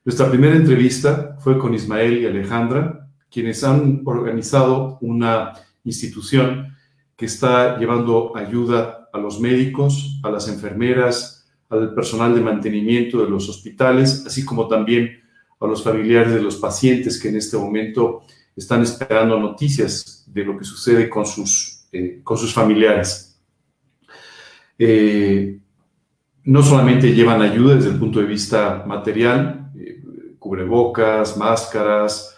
Nuestra primera entrevista fue con Ismael y Alejandra, quienes han organizado una institución que está llevando ayuda a los médicos, a las enfermeras, al personal de mantenimiento de los hospitales, así como también a los familiares de los pacientes que en este momento están esperando noticias de lo que sucede con sus familiares. No solamente llevan ayuda desde el punto de vista material, cubrebocas, máscaras,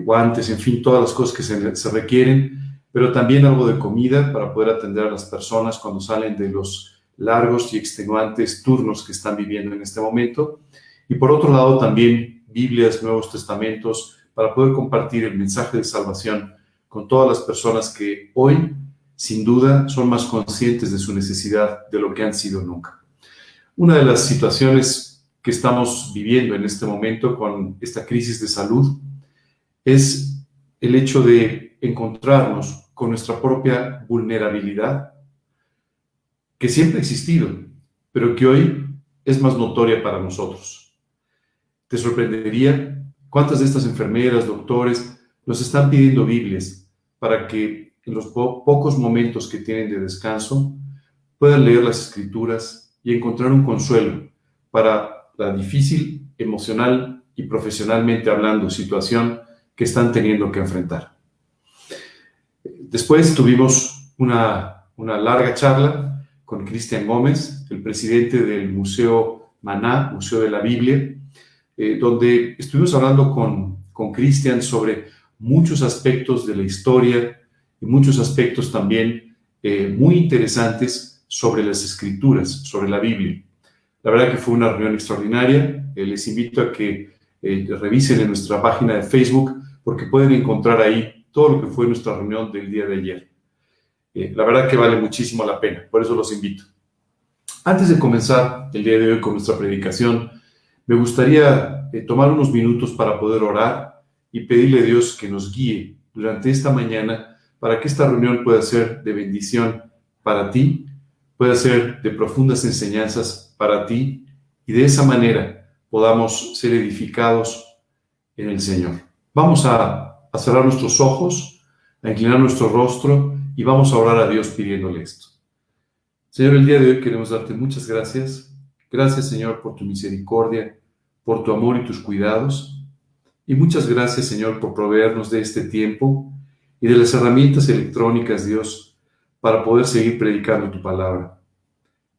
guantes, en fin, todas las cosas que se requieren, pero también algo de comida para poder atender a las personas cuando salen de los largos y extenuantes turnos que están viviendo en este momento. Y por otro lado, también Biblias, Nuevos Testamentos, para poder compartir el mensaje de salvación con todas las personas que hoy, sin duda, son más conscientes de su necesidad de lo que han sido nunca. Una de las situaciones que estamos viviendo en este momento con esta crisis de salud es el hecho de encontrarnos con nuestra propia vulnerabilidad, que siempre ha existido, pero que hoy es más notoria para nosotros. Te sorprendería cuántas de estas enfermeras, doctores, nos están pidiendo Biblias para que en los pocos momentos que tienen de descanso puedan leer las Escrituras y encontrar un consuelo para la difícil, emocional y profesionalmente hablando, situación que están teniendo que enfrentar. Después tuvimos una larga charla con Cristian Gómez, el presidente del Museo Maná, Museo de la Biblia, donde estuvimos hablando con Cristian sobre muchos aspectos de la historia y muchos aspectos también muy interesantes sobre las Escrituras, sobre la Biblia. La verdad que fue una reunión extraordinaria. Les invito a que revisen en nuestra página de Facebook porque pueden encontrar ahí todo lo que fue nuestra reunión del día de ayer. La verdad que vale muchísimo la pena, por eso los invito. Antes de comenzar el día de hoy con nuestra predicación, me gustaría tomar unos minutos para poder orar y pedirle a Dios que nos guíe durante esta mañana para que esta reunión pueda ser de bendición para ti, pueda ser de profundas enseñanzas para ti y de esa manera podamos ser edificados en el Señor. Vamos a cerrar nuestros ojos, a inclinar nuestro rostro y vamos a orar a Dios pidiéndole esto. Señor, el día de hoy queremos darte muchas gracias. Gracias, Señor, por tu misericordia, por tu amor y tus cuidados. Y muchas gracias, Señor, por proveernos de este tiempo y de las herramientas electrónicas, Dios, para poder seguir predicando tu palabra.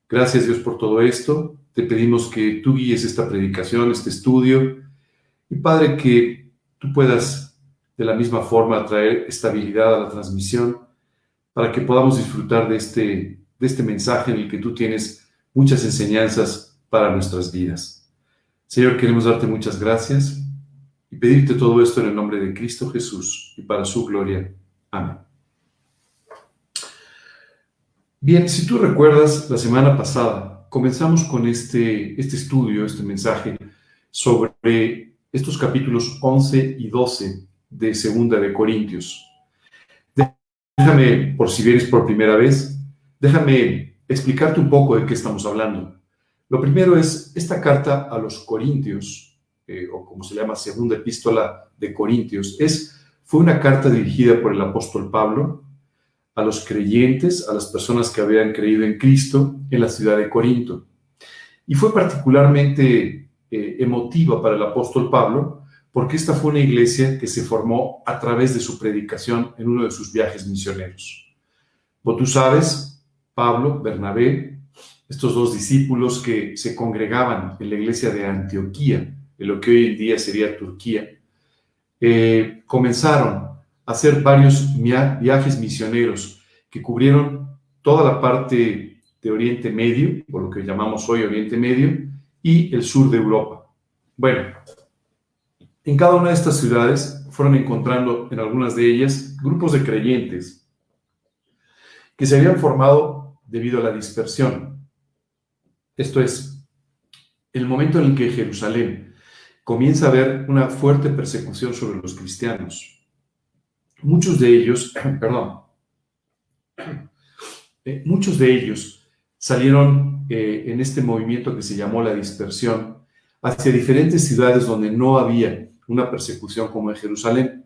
Gracias, Dios, por todo esto. Te pedimos que tú guíes esta predicación, este estudio. Y, Padre, que tú puedas de la misma forma traer estabilidad a la transmisión para que podamos disfrutar de este mensaje en el que tú tienes muchas enseñanzas para nuestras vidas. Señor, queremos darte muchas gracias y pedirte todo esto en el nombre de Cristo Jesús y para su gloria. Amén. Bien, si tú recuerdas, la semana pasada comenzamos con este estudio, este mensaje sobre estos capítulos 11 y 12 de Segunda de Corintios. Déjame, por si vienes por primera vez, déjame explicarte un poco de qué estamos hablando. Lo primero es esta carta a los Corintios, o como se llama, Segunda Epístola de Corintios, fue una carta dirigida por el apóstol Pablo a los creyentes, a las personas que habían creído en Cristo en la ciudad de Corinto. Y fue particularmente emotiva para el apóstol Pablo, porque esta fue una iglesia que se formó a través de su predicación en uno de sus viajes misioneros. Como tú sabes, Pablo, Bernabé, estos dos discípulos que se congregaban en la iglesia de Antioquía, en lo que hoy en día sería Turquía, comenzaron a hacer varios viajes misioneros que cubrieron toda la parte de Oriente Medio, por lo que llamamos hoy Oriente Medio, y el sur de Europa. Bueno, en cada una de estas ciudades fueron encontrando en algunas de ellas grupos de creyentes que se habían formado debido a la dispersión. Esto es, el momento en el que Jerusalén comienza a haber una fuerte persecución sobre los cristianos. Muchos de ellos salieron en este movimiento que se llamó la dispersión hacia diferentes ciudades donde no había una persecución como en Jerusalén.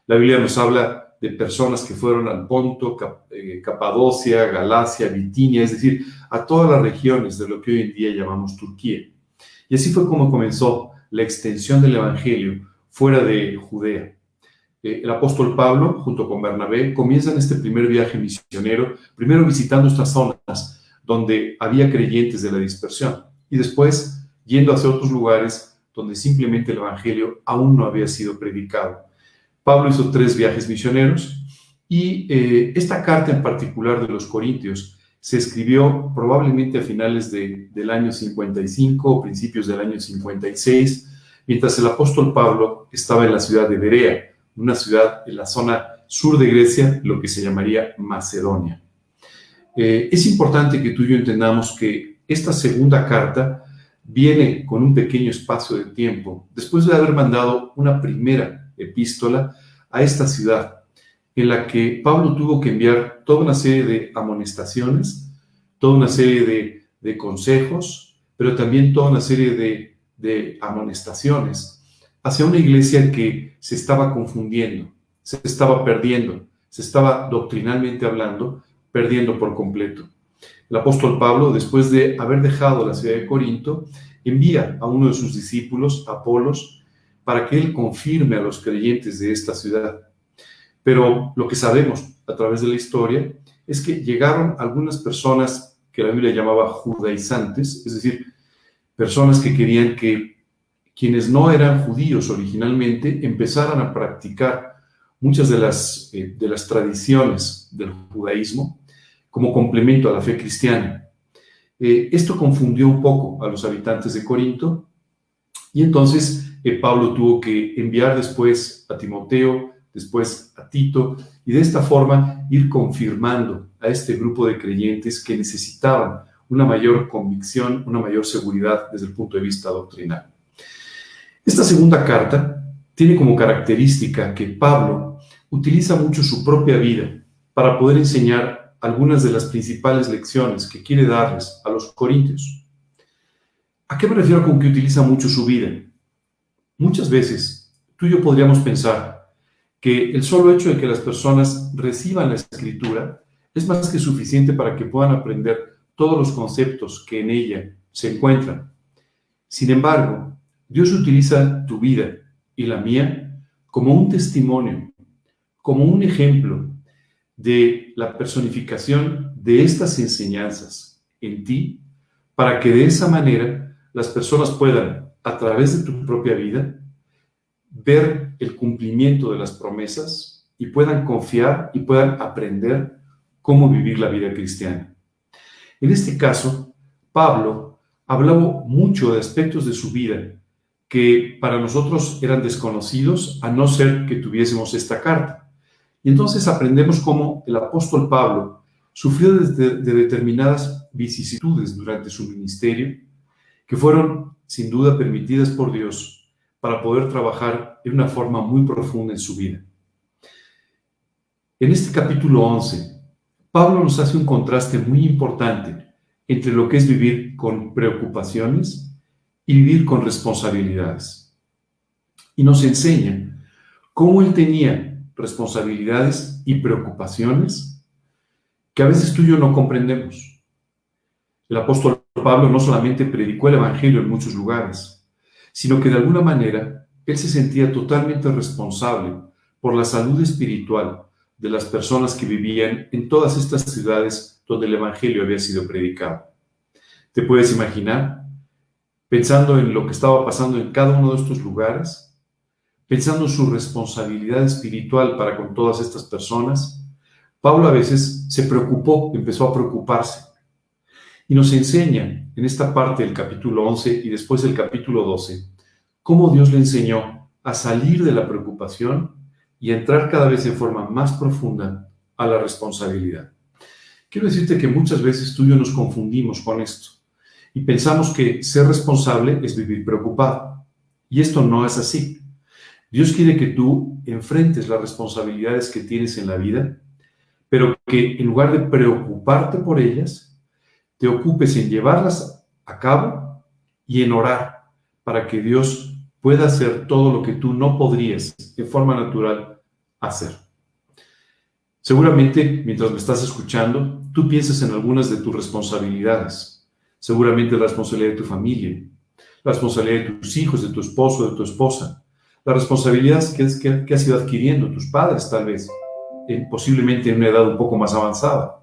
La Biblia nos habla de personas que fueron al Ponto, Capadocia, Galacia, Bitinia, es decir, a todas las regiones de lo que hoy en día llamamos Turquía. Y así fue como comenzó la extensión del Evangelio fuera de Judea. El apóstol Pablo, junto con Bernabé, comienzan este primer viaje misionero, primero visitando estas zonas donde había creyentes de la dispersión y después yendo hacia otros lugares donde simplemente el Evangelio aún no había sido predicado. Pablo hizo 3 viajes misioneros y esta carta en particular de los Corintios se escribió probablemente a finales del año 55 o principios del año 56, mientras el apóstol Pablo estaba en la ciudad de Berea, una ciudad en la zona sur de Grecia, lo que se llamaría Macedonia. Es importante que tú y yo entendamos que esta segunda carta viene con un pequeño espacio de tiempo, después de haber mandado una primera epístola a esta ciudad, en la que Pablo tuvo que enviar toda una serie de amonestaciones, toda una serie de consejos, pero también toda una serie de amonestaciones hacia una iglesia que se estaba confundiendo, se estaba perdiendo, se estaba doctrinalmente hablando, perdiendo por completo. El apóstol Pablo, después de haber dejado la ciudad de Corinto, envía a uno de sus discípulos, Apolos, para que él confirme a los creyentes de esta ciudad. Pero lo que sabemos a través de la historia es que llegaron algunas personas que la Biblia llamaba judaizantes, es decir, personas que querían que quienes no eran judíos originalmente empezaran a practicar muchas de las tradiciones del judaísmo como complemento a la fe cristiana. Esto confundió un poco a los habitantes de Corinto y entonces Pablo tuvo que enviar después a Timoteo, después a Tito, y de esta forma ir confirmando a este grupo de creyentes que necesitaban una mayor convicción, una mayor seguridad desde el punto de vista doctrinal. Esta segunda carta tiene como característica que Pablo utiliza mucho su propia vida para poder enseñar algunas de las principales lecciones que quiere darles a los corintios. ¿A qué me refiero con que utiliza mucho su vida? Muchas veces tú y yo podríamos pensar que el solo hecho de que las personas reciban la Escritura es más que suficiente para que puedan aprender todos los conceptos que en ella se encuentran. Sin embargo, Dios utiliza tu vida y la mía como un testimonio, como un ejemplo de la personificación de estas enseñanzas en ti, para que de esa manera las personas puedan, a través de tu propia vida, ver el cumplimiento de las promesas y puedan confiar y puedan aprender cómo vivir la vida cristiana. En este caso, Pablo hablaba mucho de aspectos de su vida que para nosotros eran desconocidos a no ser que tuviésemos esta carta. Y entonces aprendemos cómo el apóstol Pablo sufrió de determinadas vicisitudes durante su ministerio que fueron sin duda permitidas por Dios para poder trabajar de una forma muy profunda en su vida. En este capítulo 11, Pablo nos hace un contraste muy importante entre lo que es vivir con preocupaciones y vivir con responsabilidades. Y nos enseña cómo él tenía responsabilidades y preocupaciones que a veces tú y yo no comprendemos. El apóstol Pablo no solamente predicó el Evangelio en muchos lugares, sino que de alguna manera él se sentía totalmente responsable por la salud espiritual de las personas que vivían en todas estas ciudades donde el Evangelio había sido predicado. ¿Te puedes imaginar? Pensando en lo que estaba pasando en cada uno de estos lugares, pensando en su responsabilidad espiritual para con todas estas personas, Pablo a veces se preocupó, empezó a preocuparse. Y nos enseña en esta parte del capítulo 11 y después del capítulo 12, cómo Dios le enseñó a salir de la preocupación y a entrar cada vez en forma más profunda a la responsabilidad. Quiero decirte que muchas veces tú y yo nos confundimos con esto y pensamos que ser responsable es vivir preocupado. Y esto no es así. Dios quiere que tú enfrentes las responsabilidades que tienes en la vida, pero que en lugar de preocuparte por ellas, te ocupes en llevarlas a cabo y en orar para que Dios pueda hacer todo lo que tú no podrías de forma natural hacer. Seguramente, mientras me estás escuchando, tú piensas en algunas de tus responsabilidades. Seguramente la responsabilidad de tu familia, la responsabilidad de tus hijos, de tu esposo, de tu esposa, la responsabilidad que has ido adquiriendo tus padres, tal vez, posiblemente en una edad un poco más avanzada.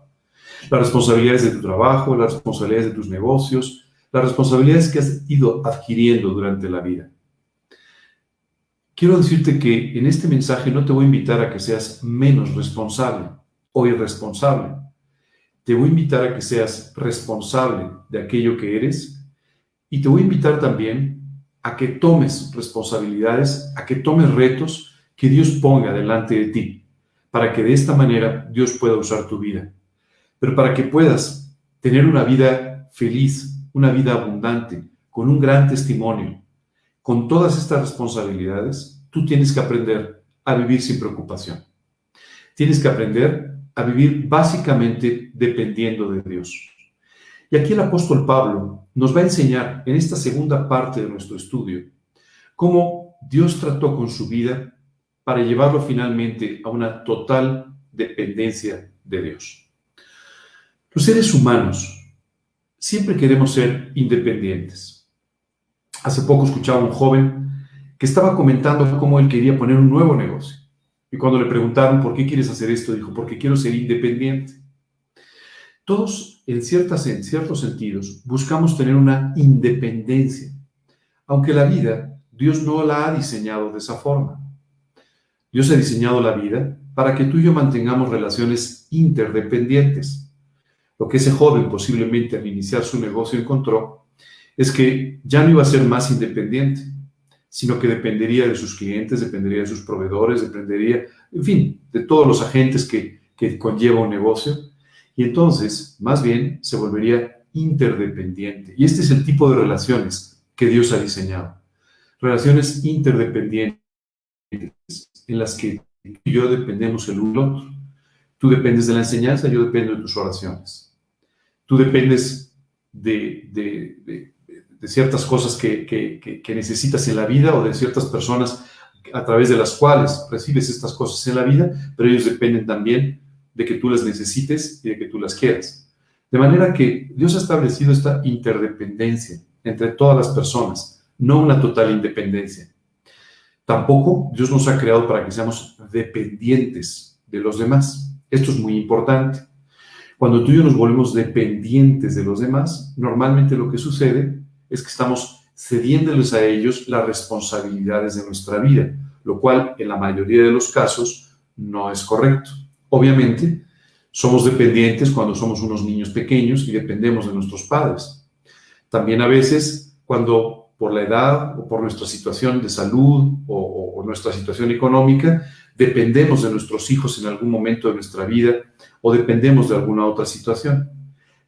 Las responsabilidades de tu trabajo, las responsabilidades de tus negocios, las responsabilidades que has ido adquiriendo durante la vida. Quiero decirte que en este mensaje no te voy a invitar a que seas menos responsable o irresponsable. Te voy a invitar a que seas responsable de aquello que eres y te voy a invitar también a que tomes responsabilidades, a que tomes retos que Dios ponga delante de ti, para que de esta manera Dios pueda usar tu vida. Pero para que puedas tener una vida feliz, una vida abundante, con un gran testimonio, con todas estas responsabilidades, tú tienes que aprender a vivir sin preocupación. Tienes que aprender a vivir básicamente dependiendo de Dios. Y aquí el apóstol Pablo nos va a enseñar en esta segunda parte de nuestro estudio cómo Dios trató con su vida para llevarlo finalmente a una total dependencia de Dios. Los seres humanos siempre queremos ser independientes. Hace poco escuchaba a un joven que estaba comentando cómo él quería poner un nuevo negocio. Y cuando le preguntaron, ¿por qué quieres hacer esto? Dijo, porque quiero ser independiente. Todos, en ciertos sentidos, buscamos tener una independencia, aunque la vida, Dios no la ha diseñado de esa forma. Dios ha diseñado la vida para que tú y yo mantengamos relaciones interdependientes. Lo que ese joven posiblemente al iniciar su negocio encontró es que ya no iba a ser más independiente, sino que dependería de sus clientes, dependería de sus proveedores, dependería, en fin, de todos los agentes que conlleva un negocio. Y entonces, más bien, se volvería interdependiente. Y este es el tipo de relaciones que Dios ha diseñado. Relaciones interdependientes en las que tú y yo dependemos el uno del otro. Tú dependes de la enseñanza, yo dependo de tus oraciones. Tú dependes de ciertas cosas que necesitas en la vida o de ciertas personas a través de las cuales recibes estas cosas en la vida, pero ellos dependen también de que tú las necesites y de que tú las quieras. De manera que Dios ha establecido esta interdependencia entre todas las personas, no una total independencia. Tampoco Dios nos ha creado para que seamos dependientes de los demás. Esto es muy importante. Cuando tú y yo nos volvemos dependientes de los demás, normalmente lo que sucede es que estamos cediéndoles a ellos las responsabilidades de nuestra vida, lo cual en la mayoría de los casos no es correcto. Obviamente, somos dependientes cuando somos unos niños pequeños y dependemos de nuestros padres. También a veces, cuando por la edad o por nuestra situación de salud o nuestra situación económica, dependemos de nuestros hijos en algún momento de nuestra vida o dependemos de alguna otra situación.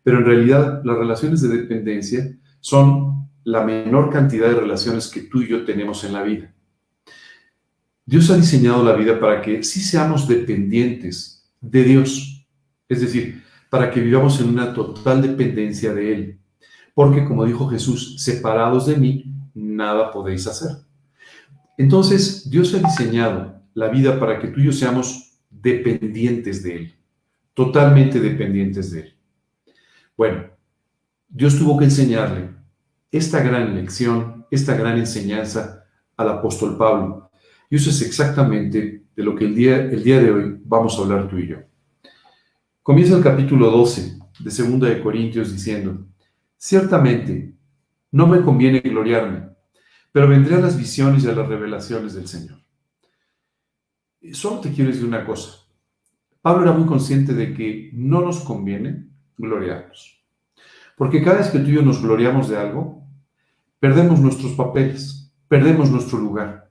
Pero en realidad, las relaciones de dependencia son la menor cantidad de relaciones que tú y yo tenemos en la vida. Dios ha diseñado la vida para que sí seamos dependientes de Dios, es decir, para que vivamos en una total dependencia de Él. Porque, como dijo Jesús, separados de mí, nada podéis hacer. Entonces, Dios ha diseñado la vida para que tú y yo seamos dependientes de Él, totalmente dependientes de Él. Bueno, Dios tuvo que enseñarle esta gran lección, esta gran enseñanza al apóstol Pablo. Y eso es exactamente de lo que el día de hoy vamos a hablar tú y yo. Comienza el capítulo 12 de 2 de Corintios diciendo, ciertamente, no me conviene gloriarme, pero vendré a las visiones y a las revelaciones del Señor. Solo te quiero decir una cosa. Pablo era muy consciente de que no nos conviene gloriarnos. Porque cada vez que tú y yo nos gloriamos de algo, perdemos nuestros papeles, perdemos nuestro lugar.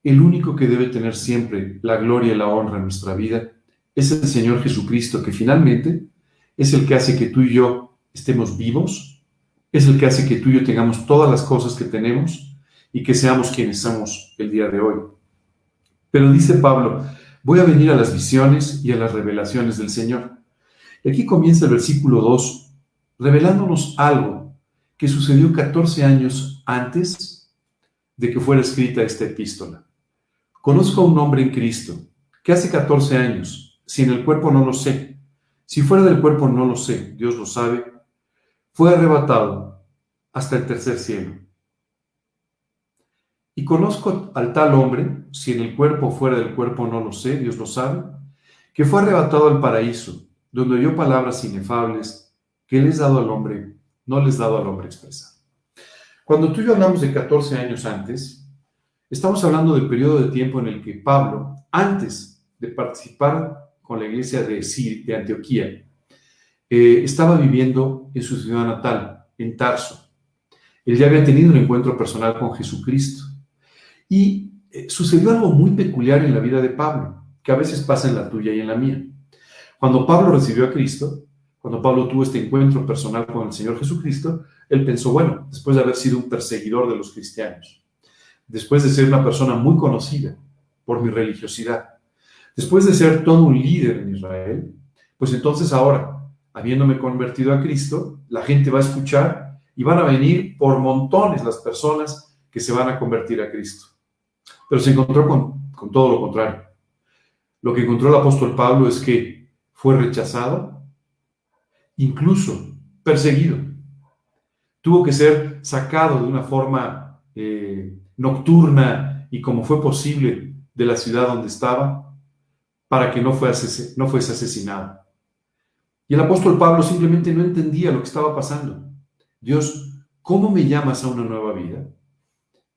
El único que debe tener siempre la gloria y la honra en nuestra vida es el Señor Jesucristo, que finalmente es el que hace que tú y yo estemos vivos, es el que hace que tú y yo tengamos todas las cosas que tenemos y que seamos quienes somos el día de hoy. Pero dice Pablo, voy a venir a las visiones y a las revelaciones del Señor. Y aquí comienza el versículo 2, revelándonos algo que sucedió 14 años antes de que fuera escrita esta epístola. Conozco a un hombre en Cristo que hace 14 años, si en el cuerpo no lo sé, si fuera del cuerpo no lo sé, Dios lo sabe, fue arrebatado hasta el tercer cielo. Y conozco al tal hombre, si en el cuerpo o fuera del cuerpo no lo sé, Dios lo sabe, que fue arrebatado al paraíso, donde oyó palabras inefables que les dado al hombre, no les dado al hombre expresar. Cuando tú y yo hablamos de 14 años antes, estamos hablando del periodo de tiempo en el que Pablo, antes de participar con la iglesia de Antioquía, estaba viviendo en su ciudad natal, en Tarso. Él ya había tenido un encuentro personal con Jesucristo. Y sucedió algo muy peculiar en la vida de Pablo, que a veces pasa en la tuya y en la mía. Cuando Pablo recibió a Cristo, cuando Pablo tuvo este encuentro personal con el Señor Jesucristo, él pensó, bueno, después de haber sido un perseguidor de los cristianos, después de ser una persona muy conocida por mi religiosidad, después de ser todo un líder en Israel, pues entonces ahora, habiéndome convertido a Cristo, la gente va a escuchar y van a venir por montones las personas que se van a convertir a Cristo. Pero se encontró con todo lo contrario. Lo que encontró el apóstol Pablo es que fue rechazado, incluso perseguido. Tuvo que ser sacado de una forma nocturna y como fue posible de la ciudad donde estaba para que no fuese asesinado. Y el apóstol Pablo simplemente no entendía lo que estaba pasando. Dios, ¿cómo me llamas a una nueva vida?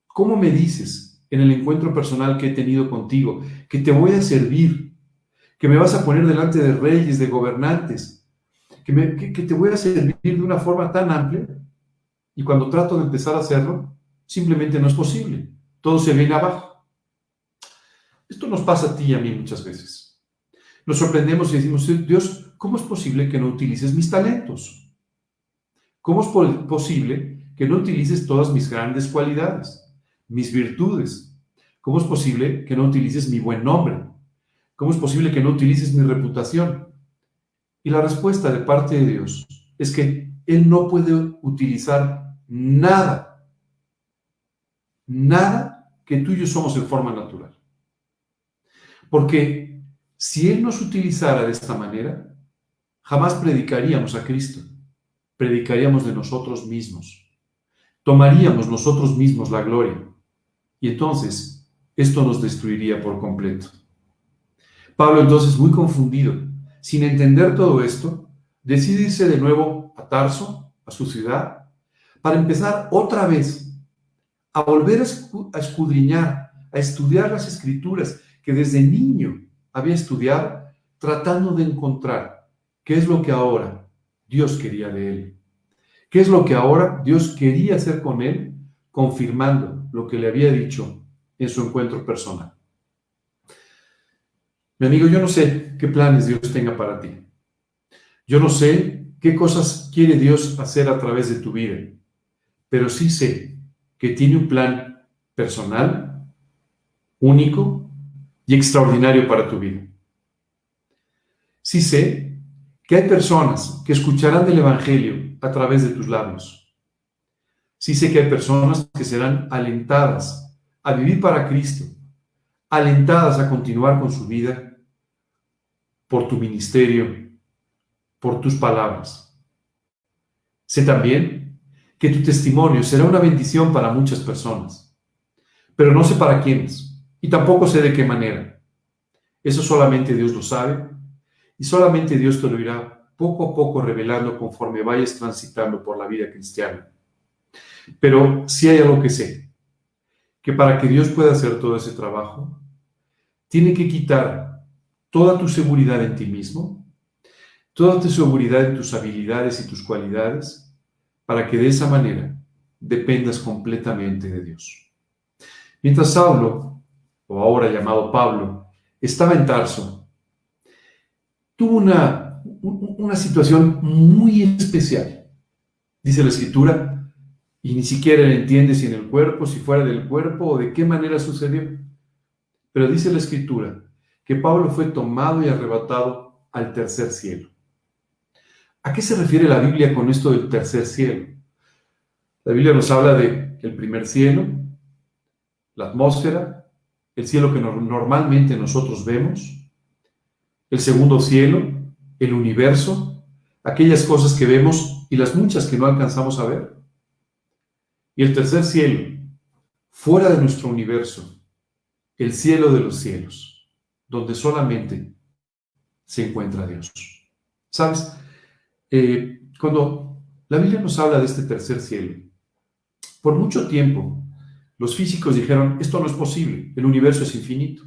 ¿Cómo me dices en el encuentro personal que he tenido contigo que te voy a servir, que me vas a poner delante de reyes, de gobernantes, que te voy a servir de una forma tan amplia? Y cuando trato de empezar a hacerlo, simplemente no es posible. Todo se viene abajo. Esto nos pasa a ti y a mí muchas veces. Nos sorprendemos y decimos, Dios, ¿cómo es posible que no utilices mis talentos? ¿Cómo es posible que no utilices todas mis grandes cualidades, mis virtudes? ¿Cómo es posible que no utilices mi buen nombre? ¿Cómo es posible que no utilices mi reputación? Y la respuesta de parte de Dios es que Él no puede utilizar nada que tú y yo somos en forma natural. Porque si Él nos utilizara de esta manera, jamás predicaríamos a Cristo, predicaríamos de nosotros mismos, tomaríamos nosotros mismos la gloria, y entonces esto nos destruiría por completo. Pablo, entonces, muy confundido, sin entender todo esto, decide irse de nuevo a Tarso, a su ciudad, para empezar otra vez a volver a escudriñar, a estudiar las Escrituras que desde niño había estudiado, tratando de encontrar qué es lo que ahora Dios quería de él. ¿Qué es lo que ahora Dios quería hacer con él, confirmando lo que le había dicho en su encuentro personal? Mi amigo, yo no sé qué planes Dios tenga para ti. Yo no sé qué cosas quiere Dios hacer a través de tu vida, pero sí sé que tiene un plan personal, único y extraordinario para tu vida. Sí sé que hay personas que escucharán del Evangelio a través de tus labios. Sí sé que hay personas que serán alentadas a vivir para Cristo, alentadas a continuar con su vida por tu ministerio, por tus palabras. Sé también que tu testimonio será una bendición para muchas personas, pero no sé para quiénes y tampoco sé de qué manera. Eso solamente Dios lo sabe y solamente Dios te lo irá poco a poco revelando conforme vayas transitando por la vida cristiana. Pero sí hay algo que sé, que para que Dios pueda hacer todo ese trabajo, tiene que quitar toda tu seguridad en ti mismo, toda tu seguridad en tus habilidades y tus cualidades, para que de esa manera dependas completamente de Dios. Mientras Saulo, o ahora llamado Pablo, estaba en Tarso, tuvo una situación muy especial. Dice la Escritura, y ni siquiera él entiende si en el cuerpo, si fuera del cuerpo o de qué manera sucedió. Pero dice la Escritura que Pablo fue tomado y arrebatado al tercer cielo. ¿A qué se refiere la Biblia con esto del tercer cielo? La Biblia nos habla del primer cielo, la atmósfera, el cielo que normalmente nosotros vemos, el segundo cielo, el universo, aquellas cosas que vemos y las muchas que no alcanzamos a ver. Y el tercer cielo, fuera de nuestro universo, el cielo de los cielos, donde solamente se encuentra Dios. ¿Sabes? Cuando la Biblia nos habla de este tercer cielo, por mucho tiempo los físicos dijeron, esto no es posible, el universo es infinito.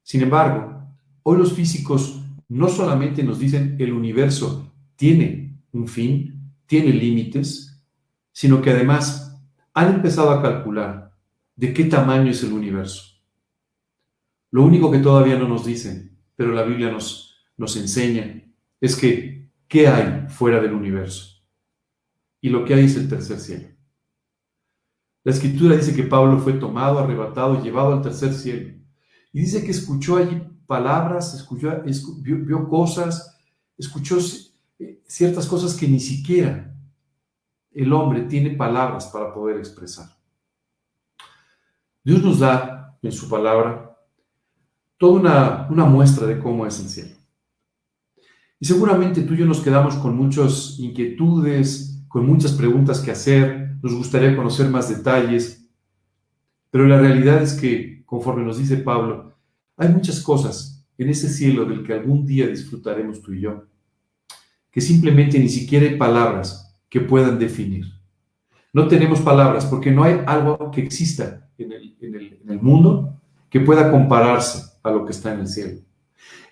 Sin embargo, hoy los físicos no solamente nos dicen el universo tiene un fin, tiene límites, sino que además han empezado a calcular de qué tamaño es el universo. Lo único que todavía no nos dicen, pero la Biblia nos enseña, es que ¿qué hay fuera del universo? Y lo que hay es el tercer cielo. La Escritura dice que Pablo fue tomado, arrebatado, llevado al tercer cielo. Y dice que escuchó allí palabras, vio cosas, escuchó ciertas cosas que ni siquiera el hombre tiene palabras para poder expresar. Dios nos da en su palabra toda una muestra de cómo es el cielo. Y seguramente tú y yo nos quedamos con muchas inquietudes, con muchas preguntas que hacer, nos gustaría conocer más detalles, pero la realidad es que, conforme nos dice Pablo, hay muchas cosas en ese cielo del que algún día disfrutaremos tú y yo, que simplemente ni siquiera hay palabras que puedan definir. No tenemos palabras porque no hay algo que exista en el mundo que pueda compararse a lo que está en el cielo.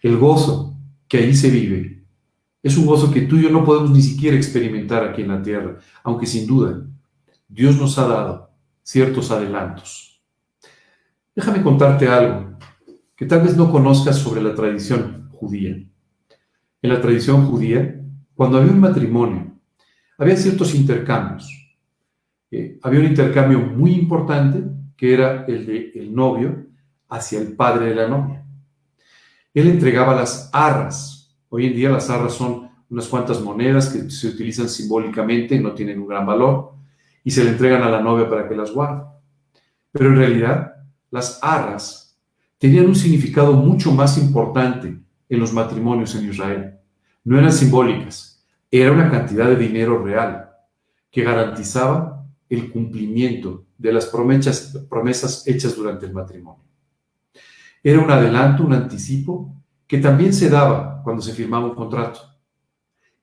El gozo que allí se vive es un gozo que tú y yo no podemos ni siquiera experimentar aquí en la tierra, aunque sin duda Dios nos ha dado ciertos adelantos. Déjame contarte algo que tal vez no conozcas sobre la tradición judía. En la tradición judía, cuando había un matrimonio, había ciertos intercambios. Había un intercambio muy importante que era el del novio hacia el padre de la novia. Él entregaba las arras. Hoy en día las arras son unas cuantas monedas que se utilizan simbólicamente, no tienen un gran valor, y se le entregan a la novia para que las guarde. Pero en realidad, las arras tenían un significado mucho más importante en los matrimonios en Israel. No eran simbólicas, era una cantidad de dinero real que garantizaba el cumplimiento de las promesas hechas durante el matrimonio. Era un adelanto, un anticipo, que también se daba cuando se firmaba un contrato.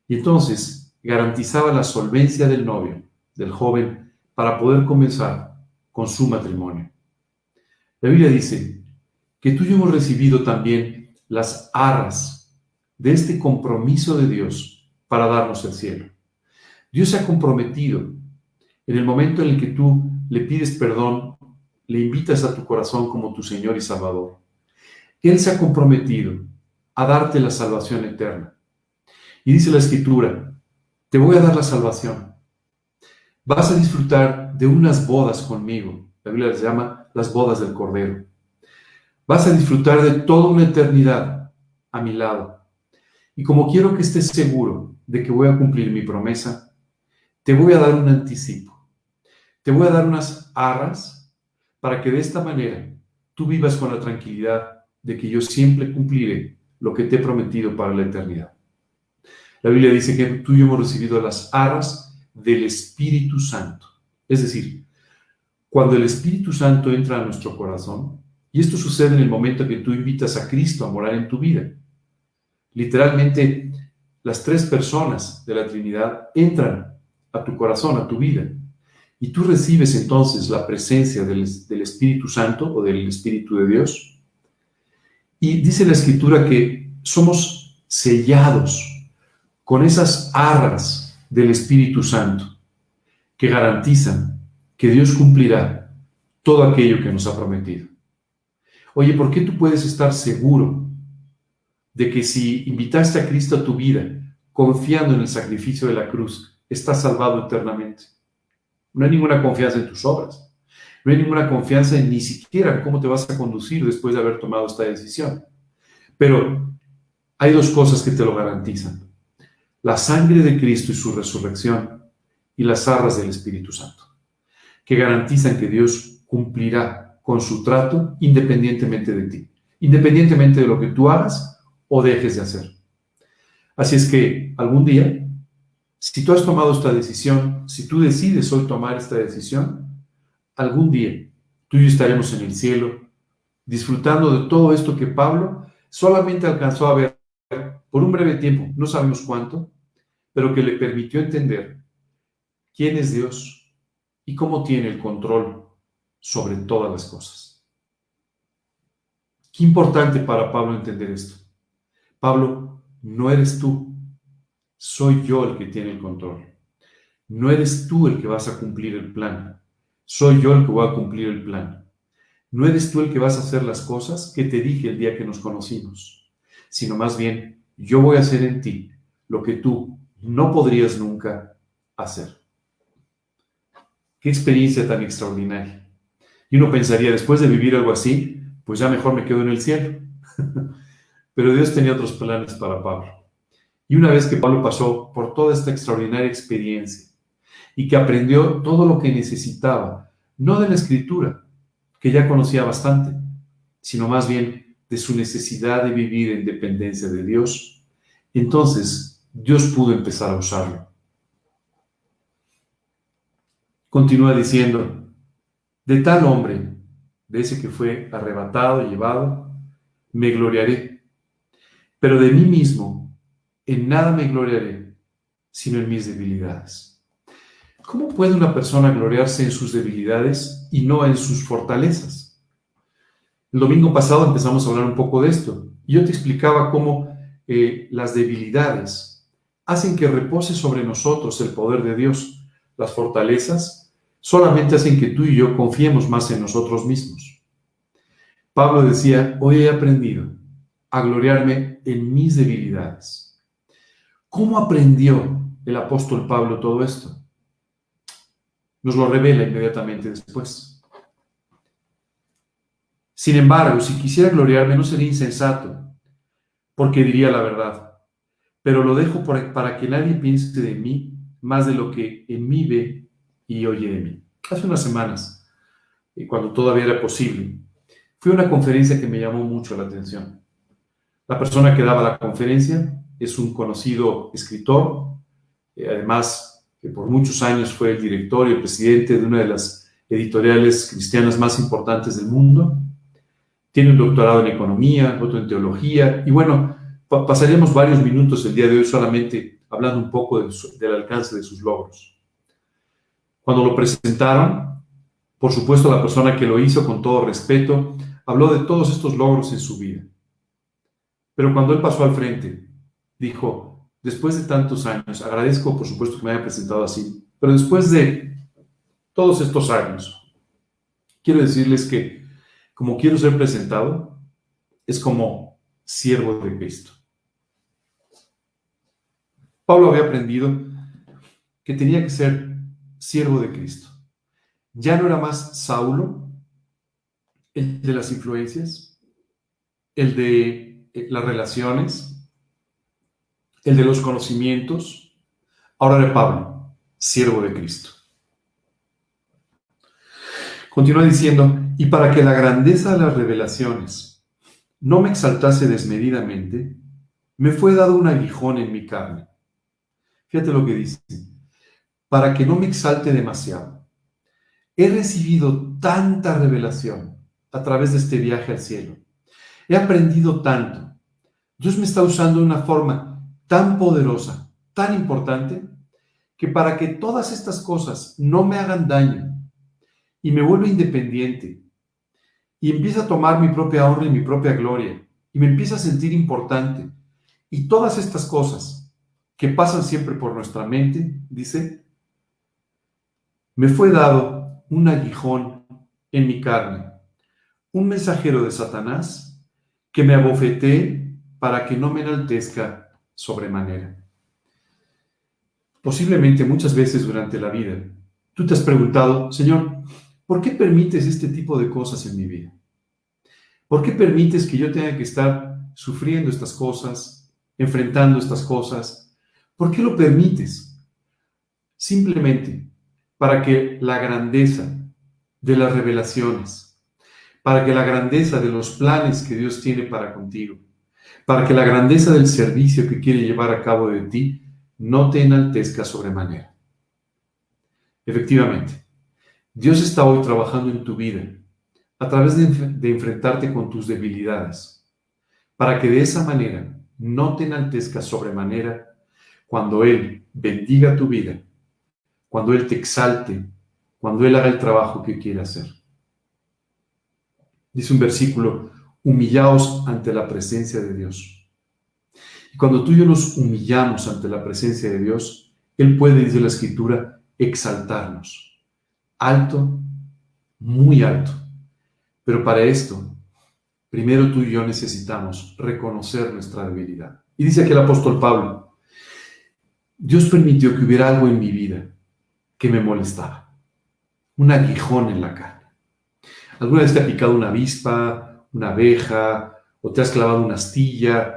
Y entonces garantizaba la solvencia del novio, del joven, para poder comenzar con su matrimonio. La Biblia dice que tú y yo hemos recibido también las arras de este compromiso de Dios para darnos el cielo. Dios se ha comprometido en el momento en el que tú le pides perdón, le invitas a tu corazón como tu Señor y Salvador. Él se ha comprometido a darte la salvación eterna. Y dice la Escritura, te voy a dar la salvación. Vas a disfrutar de unas bodas conmigo. La Biblia les llama las bodas del Cordero. Vas a disfrutar de toda una eternidad a mi lado. Y como quiero que estés seguro de que voy a cumplir mi promesa, te voy a dar un anticipo. Te voy a dar unas arras para que de esta manera tú vivas con la tranquilidad de que yo siempre cumpliré lo que te he prometido para la eternidad. La Biblia dice que tú y yo hemos recibido las arras del Espíritu Santo. Es decir, cuando el Espíritu Santo entra a nuestro corazón, y esto sucede en el momento que tú invitas a Cristo a morar en tu vida. Literalmente, las tres personas de la Trinidad entran a tu corazón, a tu vida, y tú recibes entonces la presencia del Espíritu Santo o del Espíritu de Dios. Y dice la Escritura que somos sellados con esas arras del Espíritu Santo que garantizan que Dios cumplirá todo aquello que nos ha prometido. Oye, ¿por qué tú puedes estar seguro de que si invitaste a Cristo a tu vida confiando en el sacrificio de la cruz, estás salvado eternamente? No hay ninguna confianza en tus obras. No hay ninguna confianza en ni siquiera cómo te vas a conducir después de haber tomado esta decisión. Pero hay dos cosas que te lo garantizan: la sangre de Cristo y su resurrección, y las arras del Espíritu Santo, que garantizan que Dios cumplirá con su trato independientemente de ti, independientemente de lo que tú hagas o dejes de hacer. Así es que algún día, si tú has tomado esta decisión, si tú decides hoy tomar esta decisión, algún día tú y yo estaremos en el cielo disfrutando de todo esto que Pablo solamente alcanzó a ver por un breve tiempo, no sabemos cuánto, pero que le permitió entender quién es Dios y cómo tiene el control sobre todas las cosas. Qué importante para Pablo entender esto. Pablo, no eres tú, soy yo el que tiene el control. No eres tú el que vas a cumplir el plan, soy yo el que voy a cumplir el plan. No eres tú el que vas a hacer las cosas que te dije el día que nos conocimos, sino más bien yo voy a hacer en ti lo que tú no podrías nunca hacer. Qué experiencia tan extraordinaria. Y uno pensaría, después de vivir algo así, pues ya mejor me quedo en el cielo. Pero Dios tenía otros planes para Pablo. Y una vez que Pablo pasó por toda esta extraordinaria experiencia y que aprendió todo lo que necesitaba, no de la Escritura, que ya conocía bastante, sino más bien de su necesidad de vivir en dependencia de Dios, entonces Dios pudo empezar a usarlo. Continúa diciendo, de tal hombre, de ese que fue arrebatado y llevado, me gloriaré, pero de mí mismo en nada me gloriaré, sino en mis debilidades. ¿Cómo puede una persona gloriarse en sus debilidades y no en sus fortalezas? El domingo pasado empezamos a hablar un poco de esto, y yo te explicaba cómo las debilidades hacen que repose sobre nosotros el poder de Dios. Las fortalezas solamente hacen que tú y yo confiemos más en nosotros mismos. Pablo decía, hoy he aprendido a gloriarme en mis debilidades. ¿Cómo aprendió el apóstol Pablo todo esto? Nos lo revela inmediatamente después. Sin embargo, si quisiera gloriarme, no sería insensato, porque diría la verdad. Pero lo dejo para que nadie piense de mí más de lo que en mí ve y oye de mí. Hace unas semanas, cuando todavía era posible, fui a una conferencia que me llamó mucho la atención. La persona que daba la conferencia es un conocido escritor, además que por muchos años fue el director y el presidente de una de las editoriales cristianas más importantes del mundo. Tiene un doctorado en economía, otro en teología, y bueno, pasaríamos varios minutos el día de hoy solamente hablando un poco del alcance de sus logros. Cuando lo presentaron, por supuesto la persona que lo hizo, con todo respeto, habló de todos estos logros en su vida. Pero cuando él pasó al frente, dijo, después de tantos años, agradezco por supuesto que me haya presentado así, pero después de todos estos años, quiero decirles que como quiero ser presentado, es como siervo de Cristo. Pablo había aprendido que tenía que ser siervo de Cristo. Ya no era más Saulo, el de las influencias, el de las relaciones, el de los conocimientos. Ahora era Pablo, siervo de Cristo. Continúa diciendo, y para que la grandeza de las revelaciones no me exaltase desmedidamente, me fue dado un aguijón en mi carne. Fíjate lo que dice, para que no me exalte demasiado. He recibido tanta revelación a través de este viaje al cielo. He aprendido tanto. Dios me está usando de una forma tan poderosa, tan importante, que para que todas estas cosas no me hagan daño y me vuelva independiente y empiece a tomar mi propia honra y mi propia gloria y me empiece a sentir importante y todas estas cosas que pasan siempre por nuestra mente, dice, me fue dado un aguijón en mi carne, un mensajero de Satanás que me abofetee para que no me enaltezca sobremanera. Posiblemente muchas veces durante la vida, tú te has preguntado, Señor, ¿por qué permites este tipo de cosas en mi vida? ¿Por qué permites que yo tenga que estar sufriendo estas cosas, enfrentando estas cosas? ¿Por qué lo permites? Simplemente para que la grandeza de las revelaciones, para que la grandeza de los planes que Dios tiene para contigo, para que la grandeza del servicio que quiere llevar a cabo de ti no te enaltezca sobremanera. Efectivamente, Dios está hoy trabajando en tu vida a través de enfrentarte con tus debilidades, para que de esa manera no te enaltezca sobremanera cuando Él bendiga tu vida, cuando Él te exalte, cuando Él haga el trabajo que quiere hacer. Dice un versículo, humillaos ante la presencia de Dios. Y cuando tú y yo nos humillamos ante la presencia de Dios, Él puede, dice la Escritura, exaltarnos. Alto, muy alto. Pero para esto, primero tú y yo necesitamos reconocer nuestra debilidad. Y dice aquí el apóstol Pablo, Dios permitió que hubiera algo en mi vida que me molestaba. Un aguijón en la carne. ¿Alguna vez te ha picado una avispa, una abeja, o te has clavado una astilla?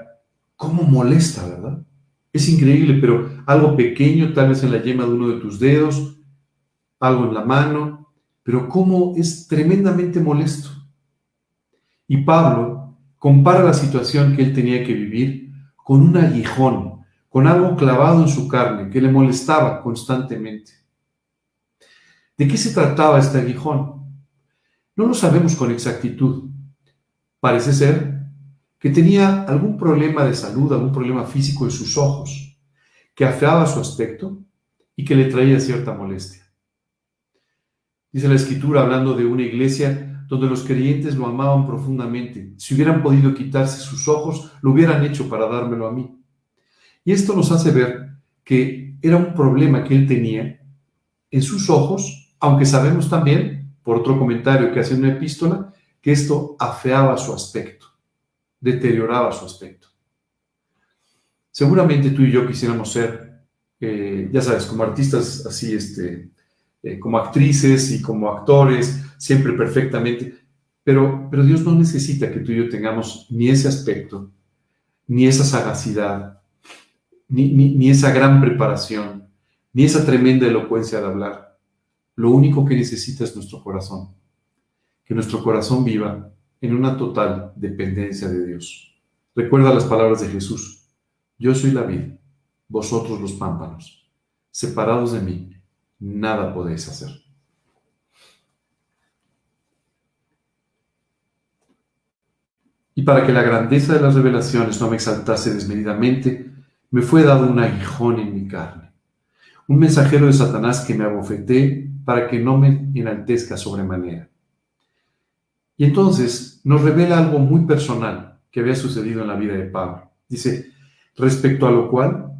¿Cómo molesta, verdad? Es increíble, pero algo pequeño, tal vez en la yema de uno de tus dedos, algo en la mano, pero cómo es tremendamente molesto. Y Pablo compara la situación que él tenía que vivir con un aguijón, con algo clavado en su carne que le molestaba constantemente. ¿De qué se trataba este aguijón? No lo sabemos con exactitud. Parece ser que tenía algún problema de salud, algún problema físico en sus ojos, que afeaba su aspecto y que le traía cierta molestia. Dice la Escritura, hablando de una iglesia donde los creyentes lo amaban profundamente. Si hubieran podido quitarse sus ojos, lo hubieran hecho para dármelo a mí. Y esto nos hace ver que era un problema que él tenía en sus ojos, aunque sabemos también, por otro comentario que hace en una epístola, que esto afeaba su aspecto, deterioraba su aspecto. Seguramente tú y yo quisiéramos ser, ya sabes, como artistas así, como actrices y como actores, siempre perfectamente, pero Dios no necesita que tú y yo tengamos ni ese aspecto, ni esa sagacidad, ni esa gran preparación, ni esa tremenda elocuencia de hablar. Lo único que necesita es nuestro corazón, que nuestro corazón viva en una total dependencia de Dios. Recuerda las palabras de Jesús: yo soy la vid, vosotros los pámpanos. Separados de mí, nada podéis hacer. Y para que la grandeza de las revelaciones no me exaltase desmedidamente, me fue dado un aguijón en mi carne, un mensajero de Satanás que me abofeté para que no me enaltezca sobremanera. Y entonces nos revela algo muy personal que había sucedido en la vida de Pablo. Dice, respecto a lo cual,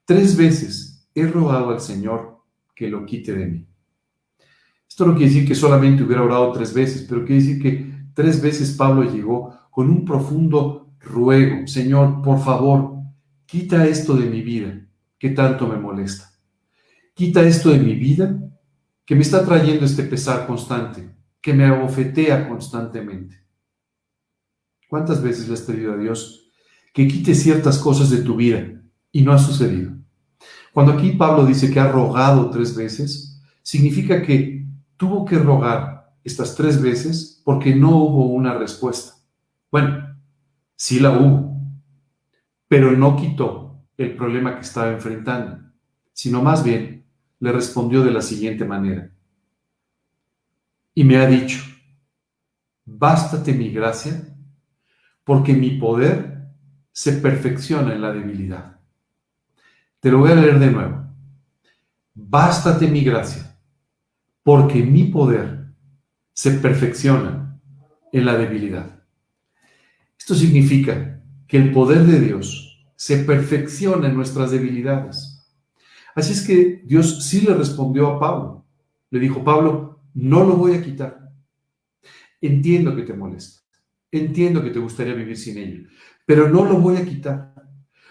3 veces he rogado al Señor que lo quite de mí. Esto no quiere decir que solamente hubiera orado 3 veces, pero quiere decir que 3 veces Pablo llegó con un profundo ruego: Señor, por favor, quita esto de mi vida que tanto me molesta. Quita esto de mi vida que me está trayendo este pesar constante, que me abofetea constantemente. ¿Cuántas veces le has pedido a Dios que quite ciertas cosas de tu vida y no ha sucedido? Cuando aquí Pablo dice que ha rogado 3 veces, significa que tuvo que rogar estas 3 veces porque no hubo una respuesta. Bueno, sí la hubo, pero no quitó el problema que estaba enfrentando, sino más bien le respondió de la siguiente manera. Y me ha dicho, bástate mi gracia, porque mi poder se perfecciona en la debilidad. Te lo voy a leer de nuevo. Bástate mi gracia, porque mi poder se perfecciona en la debilidad. Esto significa que el poder de Dios se perfecciona en nuestras debilidades. Así es que Dios sí le respondió a Pablo. Le dijo, Pablo, no lo voy a quitar. Entiendo que te molesta. Entiendo que te gustaría vivir sin ello, pero no lo voy a quitar,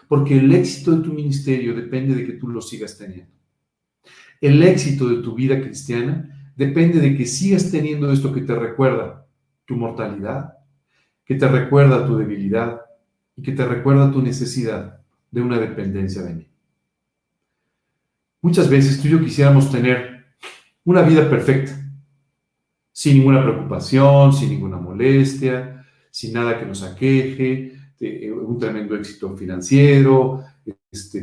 porque el éxito de tu ministerio depende de que tú lo sigas teniendo. El éxito de tu vida cristiana depende de que sigas teniendo esto que te recuerda tu mortalidad, que te recuerda tu debilidad y que te recuerda tu necesidad de una dependencia de mí. Muchas veces tú y yo quisiéramos tener una vida perfecta, sin ninguna preocupación, sin ninguna molestia, sin nada que nos aqueje, un tremendo éxito financiero,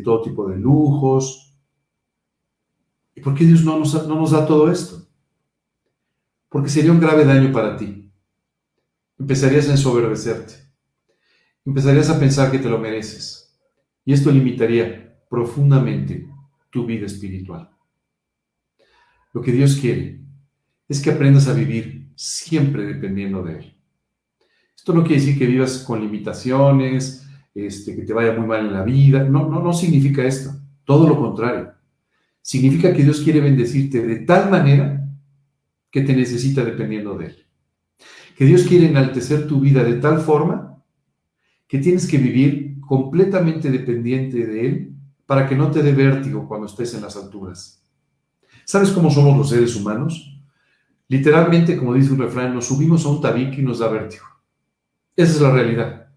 todo tipo de lujos. ¿Y por qué Dios no nos da todo esto? Porque sería un grave daño para ti. Empezarías a ensoberbecerte. Empezarías a pensar que te lo mereces. Y esto limitaría profundamente tu vida espiritual. Lo que Dios quiere es que aprendas a vivir siempre dependiendo de Él. Esto no quiere decir que vivas con limitaciones, que te vaya muy mal en la vida. No significa esto. Todo lo contrario. Significa que Dios quiere bendecirte de tal manera que te necesita dependiendo de Él. Que Dios quiere enaltecer tu vida de tal forma que tienes que vivir completamente dependiente de Él para que no te dé vértigo cuando estés en las alturas. ¿Sabes cómo somos los seres humanos? Literalmente, como dice un refrán, nos subimos a un tabique y nos da vértigo. Esa es la realidad.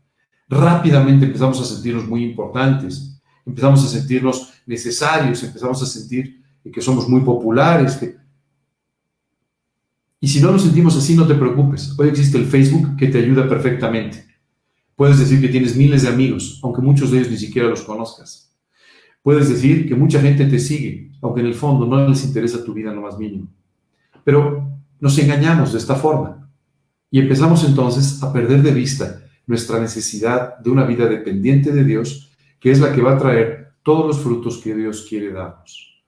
Rápidamente empezamos a sentirnos muy importantes, empezamos a sentirnos necesarios, empezamos a sentir que somos muy populares. Y si no nos sentimos así, no te preocupes. Hoy existe el Facebook que te ayuda perfectamente. Puedes decir que tienes miles de amigos, aunque muchos de ellos ni siquiera los conozcas. Puedes decir que mucha gente te sigue, aunque en el fondo no les interesa tu vida en lo más mínimo. Pero nos engañamos de esta forma y empezamos entonces a perder de vista nuestra necesidad de una vida dependiente de Dios, que es la que va a traer todos los frutos que Dios quiere darnos.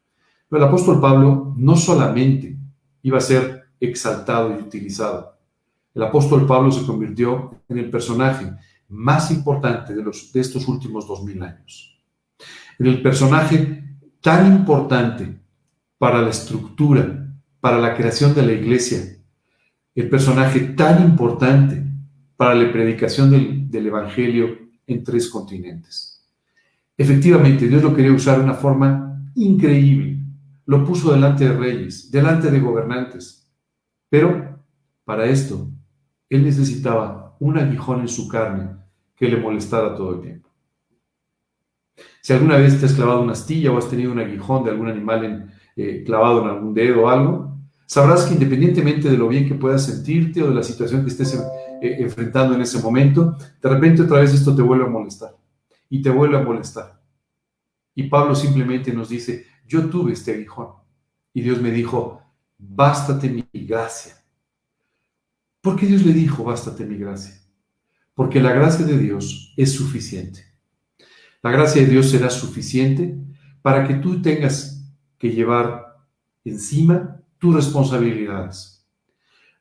Pero el apóstol Pablo no solamente iba a ser exaltado y utilizado. El apóstol Pablo se convirtió en el personaje más importante de estos últimos 2000 años. En el personaje tan importante para la estructura, para la creación de la iglesia, el personaje tan importante para la predicación del evangelio en 3 continentes. Efectivamente, Dios lo quería usar de una forma increíble. Lo puso delante de reyes, delante de gobernantes. Pero para esto, Él necesitaba un aguijón en su carne que le molestara todo el tiempo. Si alguna vez te has clavado una astilla o has tenido un aguijón de algún animal clavado en algún dedo o algo, sabrás que independientemente de lo bien que puedas sentirte o de la situación que estés enfrentando en ese momento, de repente otra vez esto te vuelve a molestar y te vuelve a molestar. Y Pablo simplemente nos dice, yo tuve este aguijón y Dios me dijo, bástate mi gracia. ¿Por qué Dios le dijo, bástate mi gracia? Porque la gracia de Dios es suficiente. La gracia de Dios será suficiente para que tú tengas que llevar encima tus responsabilidades.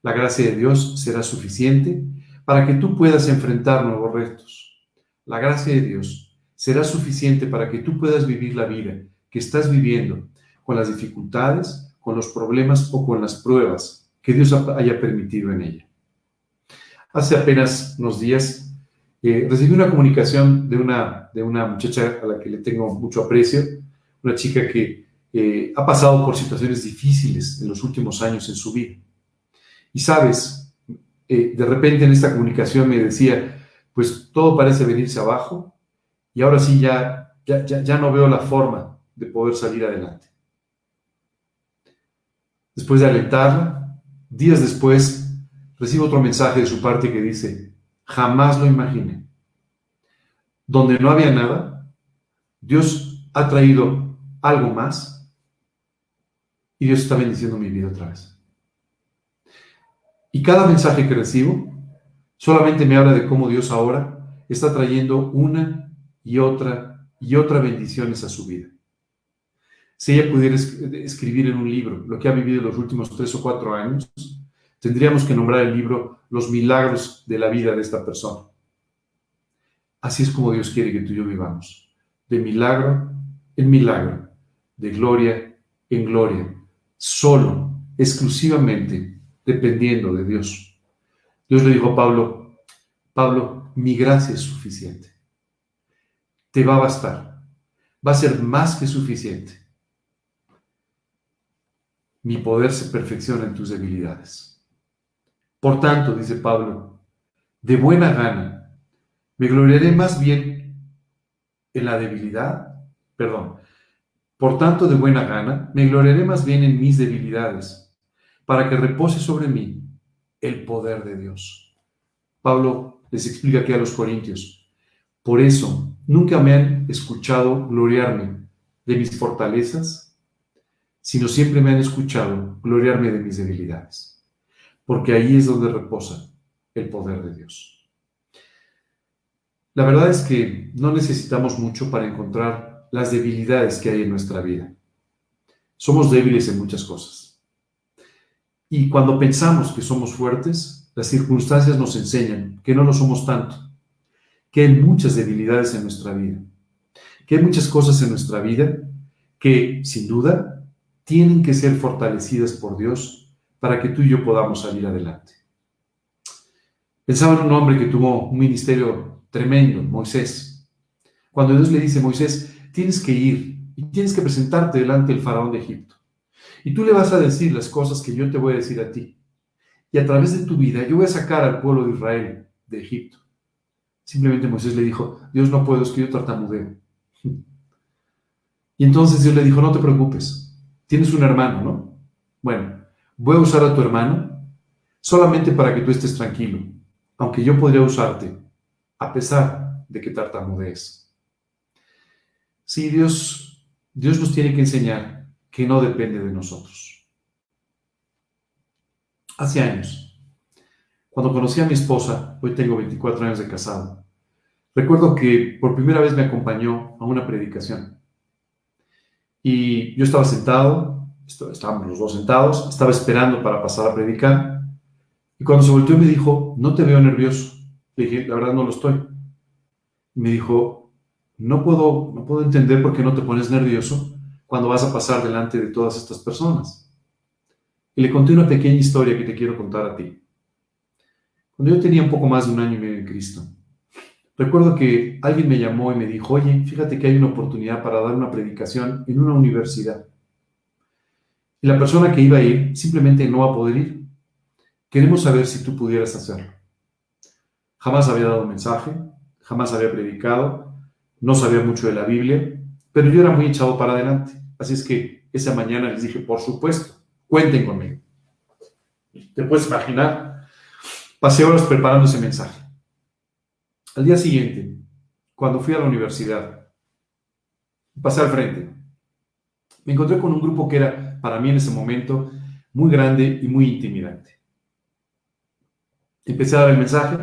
La gracia de Dios será suficiente para que tú puedas enfrentar nuevos retos. La gracia de Dios será suficiente para que tú puedas vivir la vida que estás viviendo con las dificultades, con los problemas o con las pruebas que Dios haya permitido en ella. Hace apenas unos días recibí una comunicación de una muchacha a la que le tengo mucho aprecio, una chica que ha pasado por situaciones difíciles en los últimos años en su vida. Y sabes, de repente en esta comunicación me decía, pues todo parece venirse abajo y ahora sí ya no veo la forma de poder salir adelante. Después de alentarla, días después, recibo otro mensaje de su parte que dice, jamás lo imaginé. Donde no había nada, Dios ha traído algo más y Dios está bendiciendo mi vida otra vez. Y cada mensaje que recibo solamente me habla de cómo Dios ahora está trayendo una y otra bendiciones a su vida. Si ella pudiera escribir en un libro lo que ha vivido en los últimos 3 o 4 años, tendríamos que nombrar el libro Los milagros de la vida de esta persona. Así es como Dios quiere que tú y yo vivamos, de milagro en milagro, de gloria en gloria, solo, exclusivamente, dependiendo de Dios. Dios le dijo a Pablo, Pablo, mi gracia es suficiente. Te va a bastar. Va a ser más que suficiente. Mi poder se perfecciona en tus debilidades. Por tanto, dice Pablo, de buena gana, me gloriaré más bien en la debilidad, por tanto, de buena gana, me gloriaré más bien en mis debilidades, para que repose sobre mí el poder de Dios. Pablo les explica aquí a los corintios: por eso nunca me han escuchado gloriarme de mis fortalezas, sino siempre me han escuchado gloriarme de mis debilidades, porque ahí es donde reposa el poder de Dios. La verdad es que no necesitamos mucho para encontrar las debilidades que hay en nuestra vida. Somos débiles en muchas cosas. Y cuando pensamos que somos fuertes, las circunstancias nos enseñan que no lo somos tanto, que hay muchas debilidades en nuestra vida, que hay muchas cosas en nuestra vida que, sin duda, tienen que ser fortalecidas por Dios para que tú y yo podamos salir adelante. Pensaba en un hombre que tuvo un ministerio tremendo, Moisés. Cuando Dios le dice: Moisés, tienes que ir y tienes que presentarte delante del faraón de Egipto. Y tú le vas a decir las cosas que yo te voy a decir a ti. Y a través de tu vida yo voy a sacar al pueblo de Israel de Egipto. Simplemente Moisés le dijo: Dios, no puedo, es que yo tartamudeo. Y entonces Dios le dijo: no te preocupes, tienes un hermano, ¿no? Bueno, voy a usar a tu hermano solamente para que tú estés tranquilo, aunque yo podría usarte a pesar de que tartamudees. Sí, Dios nos tiene que enseñar que no depende de nosotros. Hace años, cuando conocí a mi esposa, hoy tengo 24 años de casado, recuerdo que por primera vez me acompañó a una predicación. Y yo estaba sentado, estábamos los dos sentados, estaba esperando para pasar a predicar. Y cuando se volteó me dijo: no te veo nervioso. Le dije: la verdad no lo estoy. Y me dijo: no puedo entender por qué no te pones nervioso cuando vas a pasar delante de todas estas personas. Y le conté una pequeña historia que te quiero contar a ti. Cuando yo tenía un poco más de 1 año y medio en Cristo, recuerdo que alguien me llamó y me dijo: oye, fíjate que hay una oportunidad para dar una predicación en una universidad. Y la persona que iba a ir simplemente no va a poder ir. Queremos saber si tú pudieras hacerlo. Jamás había dado mensaje, jamás había predicado, no sabía mucho de la Biblia, pero yo era muy echado para adelante. Así es que esa mañana les dije: por supuesto, cuenten conmigo. Te puedes imaginar, pasé horas preparando ese mensaje. Al día siguiente, cuando fui a la universidad, pasé al frente. Me encontré con un grupo que era, para mí en ese momento, muy grande y muy intimidante. Empecé a dar el mensaje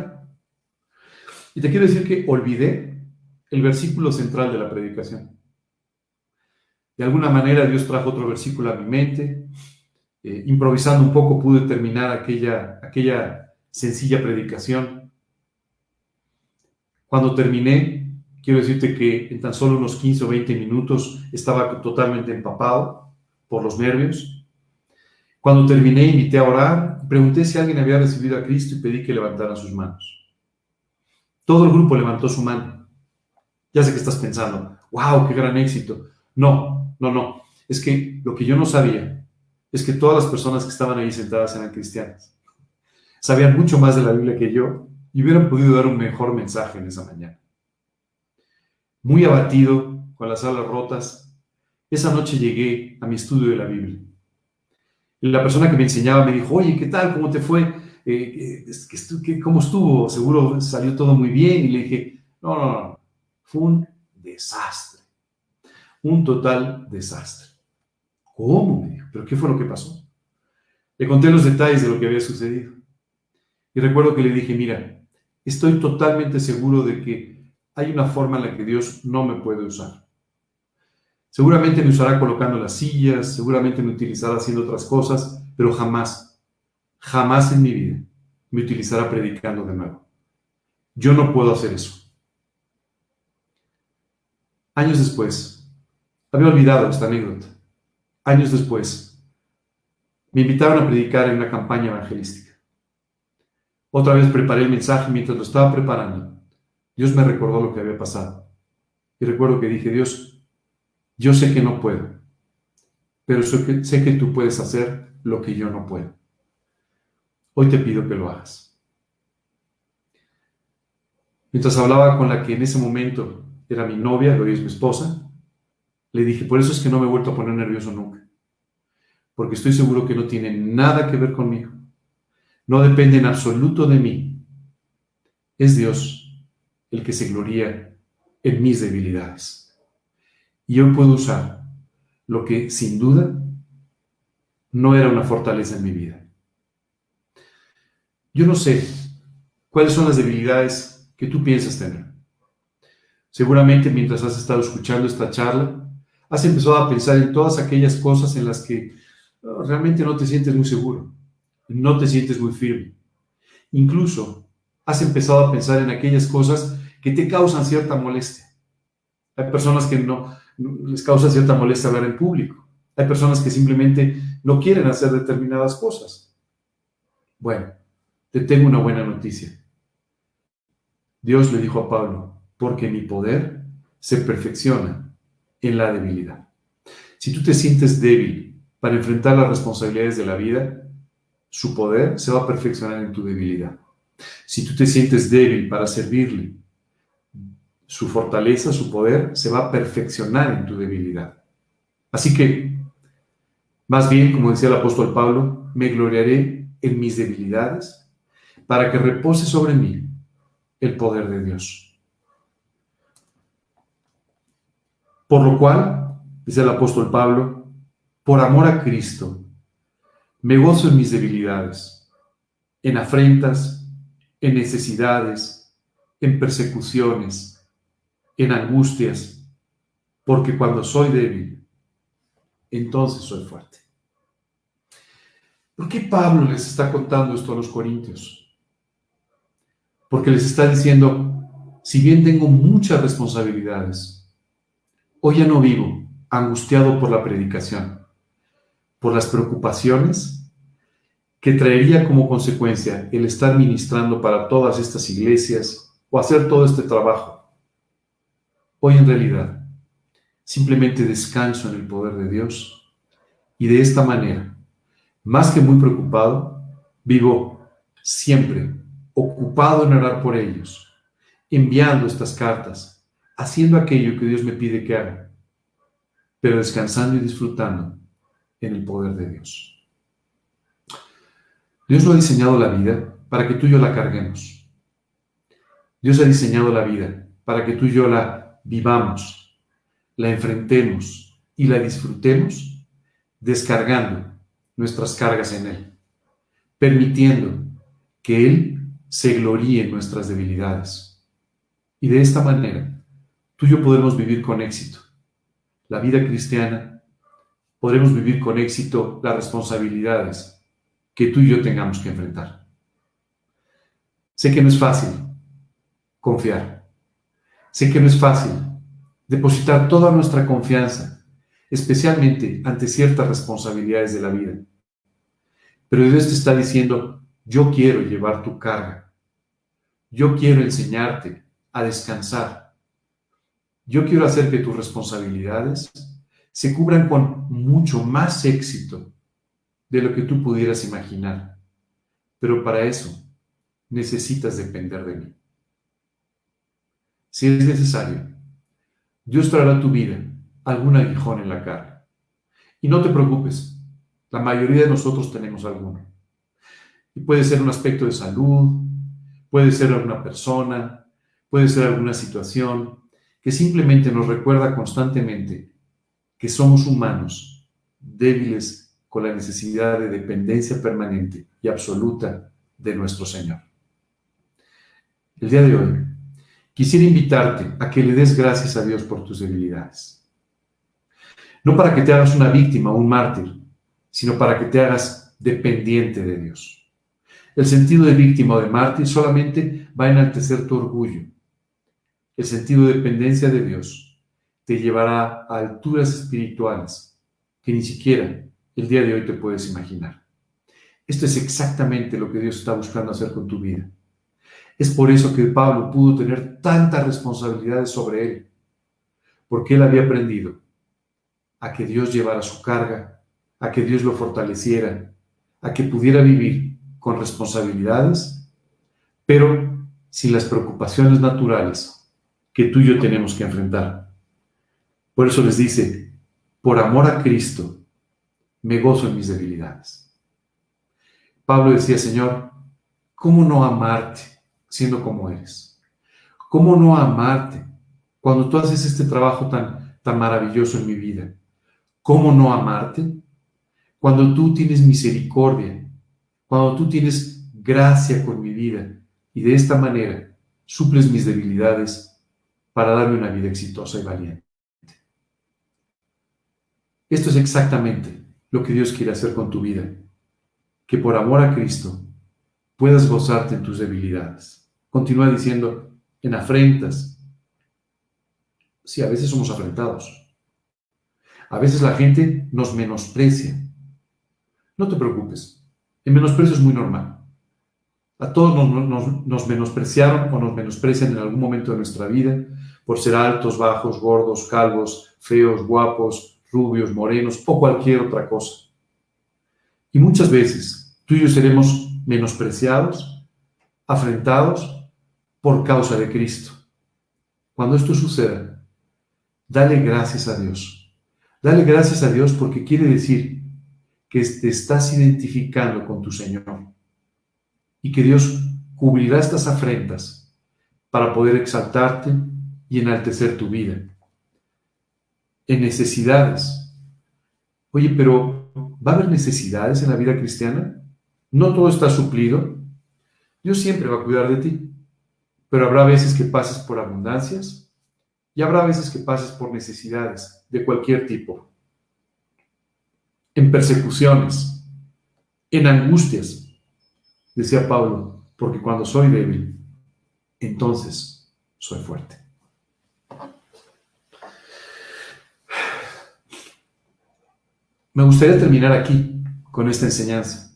y te quiero decir que olvidé el versículo central de la predicación. De alguna manera Dios trajo otro versículo a mi mente. Improvisando un poco pude terminar aquella sencilla predicación. Cuando terminé, quiero decirte que en tan solo unos 15 o 20 minutos estaba totalmente empapado por los nervios. Cuando terminé, invité a orar, pregunté si alguien había recibido a Cristo y pedí que levantaran sus manos. Todo el grupo levantó su mano. Ya sé que estás pensando: ¡wow, qué gran éxito! No. Es que lo que yo no sabía es que todas las personas que estaban ahí sentadas eran cristianas. Sabían mucho más de la Biblia que yo y hubieran podido dar un mejor mensaje en esa mañana. Muy abatido, con las alas rotas, esa noche llegué a mi estudio de la Biblia. Y la persona que me enseñaba me dijo: oye, ¿qué tal? ¿Cómo te fue? ¿Cómo estuvo? Seguro salió todo muy bien. Y le dije: no. Fue un desastre. Un total desastre. ¿Cómo? Me dijo: ¿pero qué fue lo que pasó? Le conté los detalles de lo que había sucedido. Y recuerdo que le dije: mira, estoy totalmente seguro de que hay una forma en la que Dios no me puede usar. Seguramente me usará colocando las sillas, seguramente me utilizará haciendo otras cosas, pero jamás en mi vida me utilizará predicando de nuevo. Yo no puedo hacer eso. Años después, había olvidado esta anécdota. Años después, me invitaron a predicar en una campaña evangelística. Otra vez preparé el mensaje. Mientras lo estaba preparando, Dios me recordó lo que había pasado. Y recuerdo que dije: Dios, yo sé que no puedo, pero sé que tú puedes hacer lo que yo no puedo. Hoy te pido que lo hagas. Mientras hablaba con la que en ese momento era mi novia, que hoy es mi esposa, le dije: por eso es que no me he vuelto a poner nervioso nunca, porque estoy seguro que no tiene nada que ver conmigo, no depende en absoluto de mí. Es Dios el que se gloría en mis debilidades. Y yo puedo usar lo que sin duda no era una fortaleza en mi vida. Yo no sé cuáles son las debilidades que tú piensas tener. Seguramente mientras has estado escuchando esta charla, has empezado a pensar en todas aquellas cosas en las que realmente no te sientes muy seguro, no te sientes muy firme. Incluso has empezado a pensar en aquellas cosas que te causan cierta molestia. Hay personas que no les causa cierta molestia hablar en público. Hay personas que simplemente no quieren hacer determinadas cosas. Bueno, te tengo una buena noticia. Dios le dijo a Pablo, porque mi poder se perfecciona en la debilidad. Si tú te sientes débil para enfrentar las responsabilidades de la vida, su poder se va a perfeccionar en tu debilidad. Si tú te sientes débil para servirle, su fortaleza, su poder, se va a perfeccionar en tu debilidad. Así que, más bien, como decía el apóstol Pablo, me gloriaré en mis debilidades para que repose sobre mí el poder de Dios. Por lo cual, dice el apóstol Pablo, por amor a Cristo, me gozo en mis debilidades, en afrentas, en necesidades, en persecuciones, en angustias, porque cuando soy débil, entonces soy fuerte. ¿Por qué Pablo les está contando esto a los corintios? Porque les está diciendo, si bien tengo muchas responsabilidades, hoy ya no vivo angustiado por la predicación, por las preocupaciones que traería como consecuencia el estar ministrando para todas estas iglesias o hacer todo este trabajo. Hoy en realidad simplemente descanso en el poder de Dios y de esta manera, más que muy preocupado, vivo siempre ocupado en orar por ellos, enviando estas cartas, haciendo aquello que Dios me pide que haga, pero descansando y disfrutando en el poder de Dios. Dios no ha diseñado la vida para que tú y yo la carguemos. Dios ha diseñado la vida para que tú y yo la vivamos, la enfrentemos y la disfrutemos descargando nuestras cargas en Él, permitiendo que Él se gloríe en nuestras debilidades. Y de esta manera, tú y yo podemos vivir con éxito la vida cristiana, podremos vivir con éxito las responsabilidades que tú y yo tengamos que enfrentar. Sé que no es fácil confiar. Sé que no es fácil depositar toda nuestra confianza, especialmente ante ciertas responsabilidades de la vida. Pero Dios te está diciendo, yo quiero llevar tu carga. Yo quiero enseñarte a descansar. Yo quiero hacer que tus responsabilidades se cubran con mucho más éxito de lo que tú pudieras imaginar. Pero para eso necesitas depender de mí. Si es necesario, Dios traerá a tu vida algún aguijón en la carne. Y no te preocupes, la mayoría de nosotros tenemos alguno. Y puede ser un aspecto de salud, puede ser alguna persona, puede ser alguna situación que simplemente nos recuerda constantemente que somos humanos, débiles, con la necesidad de dependencia permanente y absoluta de nuestro Señor. El día de hoy, quisiera invitarte a que le des gracias a Dios por tus debilidades. No para que te hagas una víctima o un mártir, sino para que te hagas dependiente de Dios. El sentido de víctima o de mártir solamente va a enaltecer tu orgullo. El sentido de dependencia de Dios te llevará a alturas espirituales que ni siquiera el día de hoy te puedes imaginar. Esto es exactamente lo que Dios está buscando hacer con tu vida. Es por eso que Pablo pudo tener tantas responsabilidades sobre él, porque él había aprendido a que Dios llevara su carga, a que Dios lo fortaleciera, a que pudiera vivir con responsabilidades, pero sin las preocupaciones naturales que tú y yo tenemos que enfrentar. Por eso les dice, por amor a Cristo, me gozo en mis debilidades. Pablo decía, Señor, ¿cómo no amarte siendo como eres? ¿Cómo no amarte cuando tú haces este trabajo tan maravilloso en mi vida? ¿Cómo no amarte cuando tú tienes misericordia, cuando tú tienes gracia con mi vida y de esta manera suples mis debilidades para darme una vida exitosa y valiente? Esto es exactamente lo que Dios quiere hacer con tu vida, que por amor a Cristo puedas gozarte en tus debilidades. Continúa diciendo, en afrentas. Sí, a veces somos afrentados. A veces la gente nos menosprecia. No te preocupes, el menosprecio es muy normal. A todos nos menospreciaron o nos menosprecian en algún momento de nuestra vida por ser altos, bajos, gordos, calvos, feos, guapos, rubios, morenos o cualquier otra cosa. Y muchas veces tú y yo seremos menospreciados, afrentados por causa de Cristo. Cuando esto suceda, dale gracias a Dios. Dale gracias a Dios porque quiere decir que te estás identificando con tu Señor y que Dios cubrirá estas afrentas para poder exaltarte y enaltecer tu vida. En necesidades. Oye, pero ¿va a haber necesidades en la vida cristiana? No todo está suplido. Dios siempre va a cuidar de ti, pero habrá veces que pases por abundancias y habrá veces que pases por necesidades de cualquier tipo. En persecuciones, en angustias, decía Pablo, porque cuando soy débil, entonces soy fuerte. Me gustaría terminar aquí con esta enseñanza.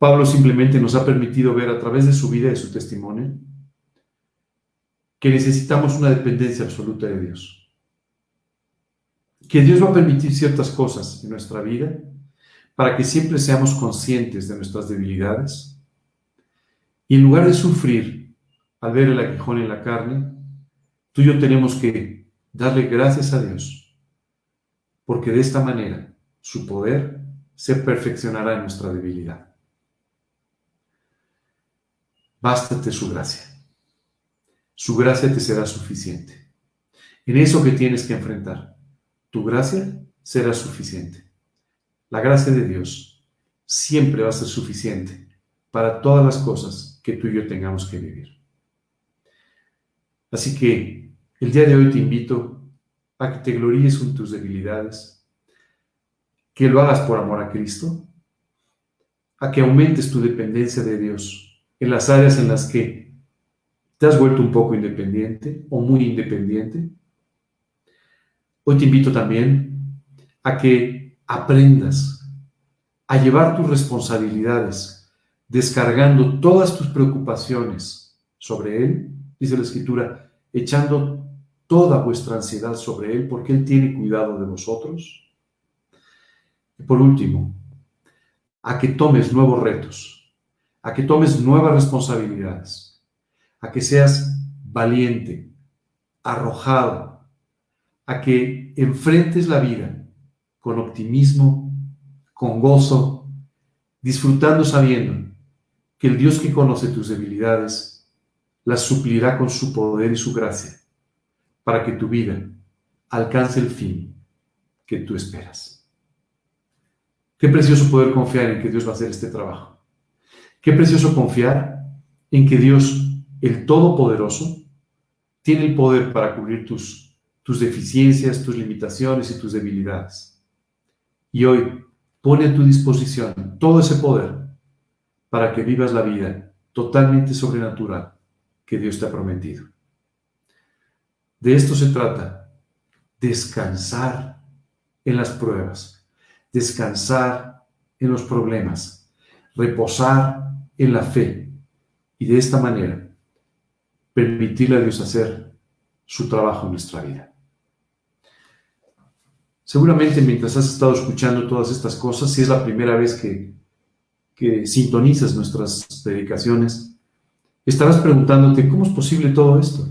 Pablo simplemente nos ha permitido ver a través de su vida y de su testimonio que necesitamos una dependencia absoluta de Dios. Que Dios va a permitir ciertas cosas en nuestra vida para que siempre seamos conscientes de nuestras debilidades y en lugar de sufrir al ver el aguijón en la carne, tú y yo tenemos que darle gracias a Dios porque de esta manera su poder se perfeccionará en nuestra debilidad. Bástate su gracia. Su gracia te será suficiente. En eso que tienes que enfrentar, tu gracia será suficiente. La gracia de Dios siempre va a ser suficiente para todas las cosas que tú y yo tengamos que vivir. Así que el día de hoy te invito a que te gloríes en tus debilidades, que lo hagas por amor a Cristo, a que aumentes tu dependencia de Dios en las áreas en las que te has vuelto un poco independiente o muy independiente. Hoy te invito también a que aprendas a llevar tus responsabilidades, descargando todas tus preocupaciones sobre Él, dice la Escritura, echando toda vuestra ansiedad sobre Él, porque Él tiene cuidado de vosotros. Y por último, a que tomes nuevos retos, a que tomes nuevas responsabilidades, a que seas valiente, arrojado, a que enfrentes la vida con optimismo, con gozo, disfrutando sabiendo que el Dios que conoce tus debilidades las suplirá con su poder y su gracia para que tu vida alcance el fin que tú esperas. Qué precioso poder confiar en que Dios va a hacer este trabajo. Qué precioso confiar en que Dios, el Todopoderoso, tiene el poder para cubrir tus deficiencias, tus limitaciones y tus debilidades. Y hoy pone a tu disposición todo ese poder para que vivas la vida totalmente sobrenatural que Dios te ha prometido. De esto se trata, descansar en las pruebas, descansar en los problemas, reposar en la fe y de esta manera permitirle a Dios hacer su trabajo en nuestra vida. Seguramente mientras has estado escuchando todas estas cosas, si es la primera vez que sintonizas nuestras predicaciones, estarás preguntándote, ¿cómo es posible todo esto?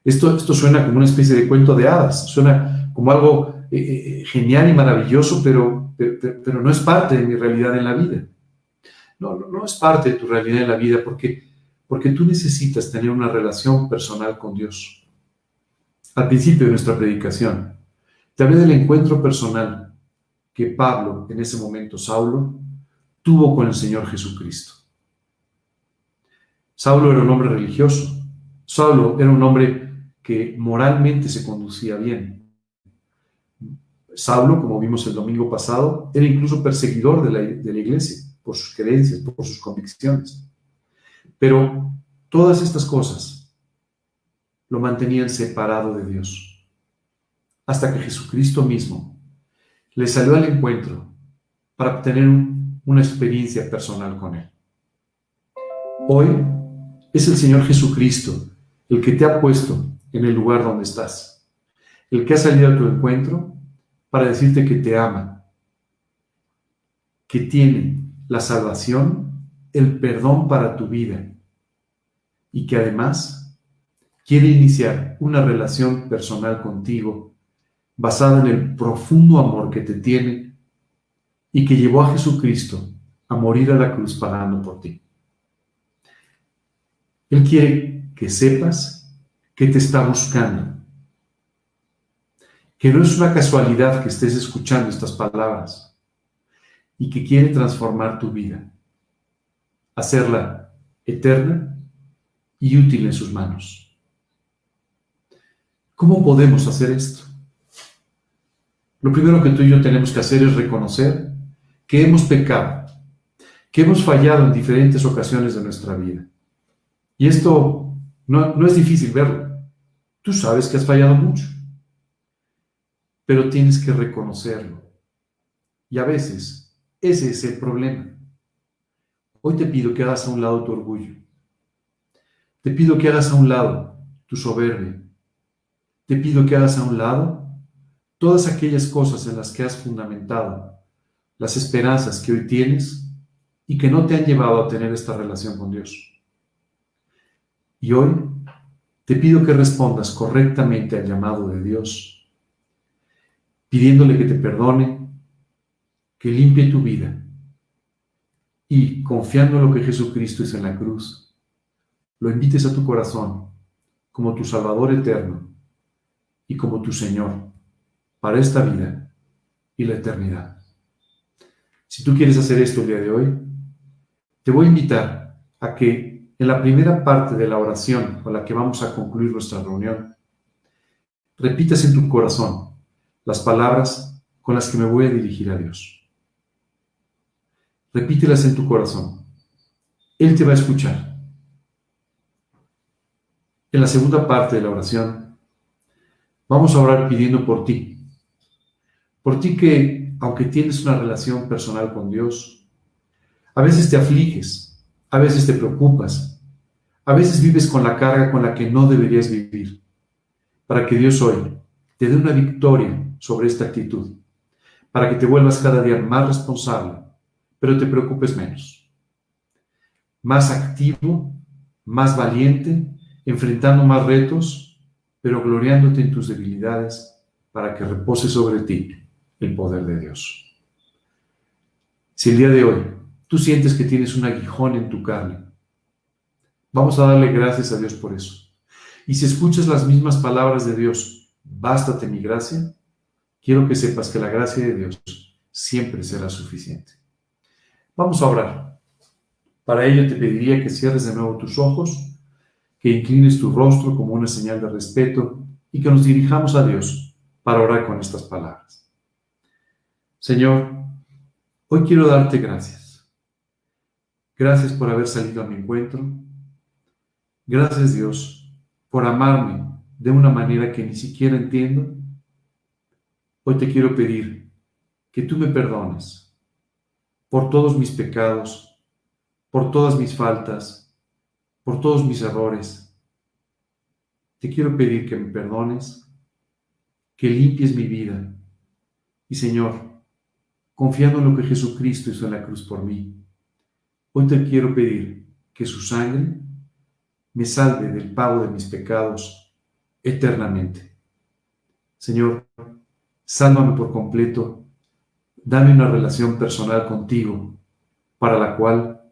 Esto suena como una especie de cuento de hadas, suena como algo genial y maravilloso, pero no es parte de mi realidad en la vida. no es parte de tu realidad en la vida porque tú necesitas tener una relación personal con Dios. Al principio de nuestra predicación, te hablé del encuentro personal que Pablo, en ese momento Saulo, tuvo con el Señor Jesucristo. Saulo era un hombre religioso. Saulo era un hombre que moralmente se conducía bien. Saulo, como vimos el domingo pasado, era incluso perseguidor de la iglesia por sus creencias, por sus convicciones. Pero todas estas cosas lo mantenían separado de Dios, hasta que Jesucristo mismo le salió al encuentro para tener una experiencia personal con Él. Hoy es el Señor Jesucristo el que te ha puesto en el lugar donde estás, el que ha salido a tu encuentro para decirte que te ama, que tiene la salvación, el perdón para tu vida y que además quiere iniciar una relación personal contigo basada en el profundo amor que te tiene y que llevó a Jesucristo a morir a la cruz pagando por ti. Él quiere que sepas que te está buscando, que no es una casualidad que estés escuchando estas palabras y que quiere transformar tu vida, hacerla eterna y útil en sus manos. ¿Cómo podemos hacer esto? Lo primero que tú y yo tenemos que hacer es reconocer que hemos pecado, que hemos fallado en diferentes ocasiones de nuestra vida. Y esto no es difícil verlo. Tú sabes que has fallado mucho, pero tienes que reconocerlo. Y a veces ese es el problema. Hoy te pido que hagas a un lado tu orgullo. Te pido que hagas a un lado tu soberbia. Te pido que hagas a un lado todas aquellas cosas en las que has fundamentado las esperanzas que hoy tienes y que no te han llevado a tener esta relación con Dios. Y hoy te pido que respondas correctamente al llamado de Dios, pidiéndole que te perdone, que limpie tu vida y, confiando en lo que Jesucristo hizo en la cruz, lo invites a tu corazón como tu Salvador eterno y como tu Señor para esta vida y la eternidad. Si tú quieres hacer esto el día de hoy, te voy a invitar a que en la primera parte de la oración con la que vamos a concluir nuestra reunión, repitas en tu corazón las palabras con las que me voy a dirigir a Dios. Repítelas en tu corazón. Él te va a escuchar. En la segunda parte de la oración, vamos a orar pidiendo por ti. Por ti que, aunque tienes una relación personal con Dios, a veces te afliges, a veces te preocupas, a veces vives con la carga con la que no deberías vivir, para que Dios hoy te dé una victoria sobre esta actitud, para que te vuelvas cada día más responsable, pero te preocupes menos, más activo, más valiente, enfrentando más retos, pero gloriándote en tus debilidades, para que repose sobre ti el poder de Dios. Si el día de hoy tú sientes que tienes un aguijón en tu carne, vamos a darle gracias a Dios por eso. Y si escuchas las mismas palabras de Dios, bástate mi gracia, quiero que sepas que la gracia de Dios siempre será suficiente. Vamos a orar. Para ello te pediría que cierres de nuevo tus ojos, que inclines tu rostro como una señal de respeto y que nos dirijamos a Dios para orar con estas palabras. Señor, hoy quiero darte gracias. Gracias por haber salido a mi encuentro. Gracias, Dios, por amarme de una manera que ni siquiera entiendo. Hoy te quiero pedir que tú me perdones por todos mis pecados, por todas mis faltas, por todos mis errores. Te quiero pedir que me perdones, que limpies mi vida. Y, Señor, confiando en lo que Jesucristo hizo en la cruz por mí, hoy te quiero pedir que su sangre me salve del pago de mis pecados eternamente. Señor, sálvame por completo, dame una relación personal contigo, para la cual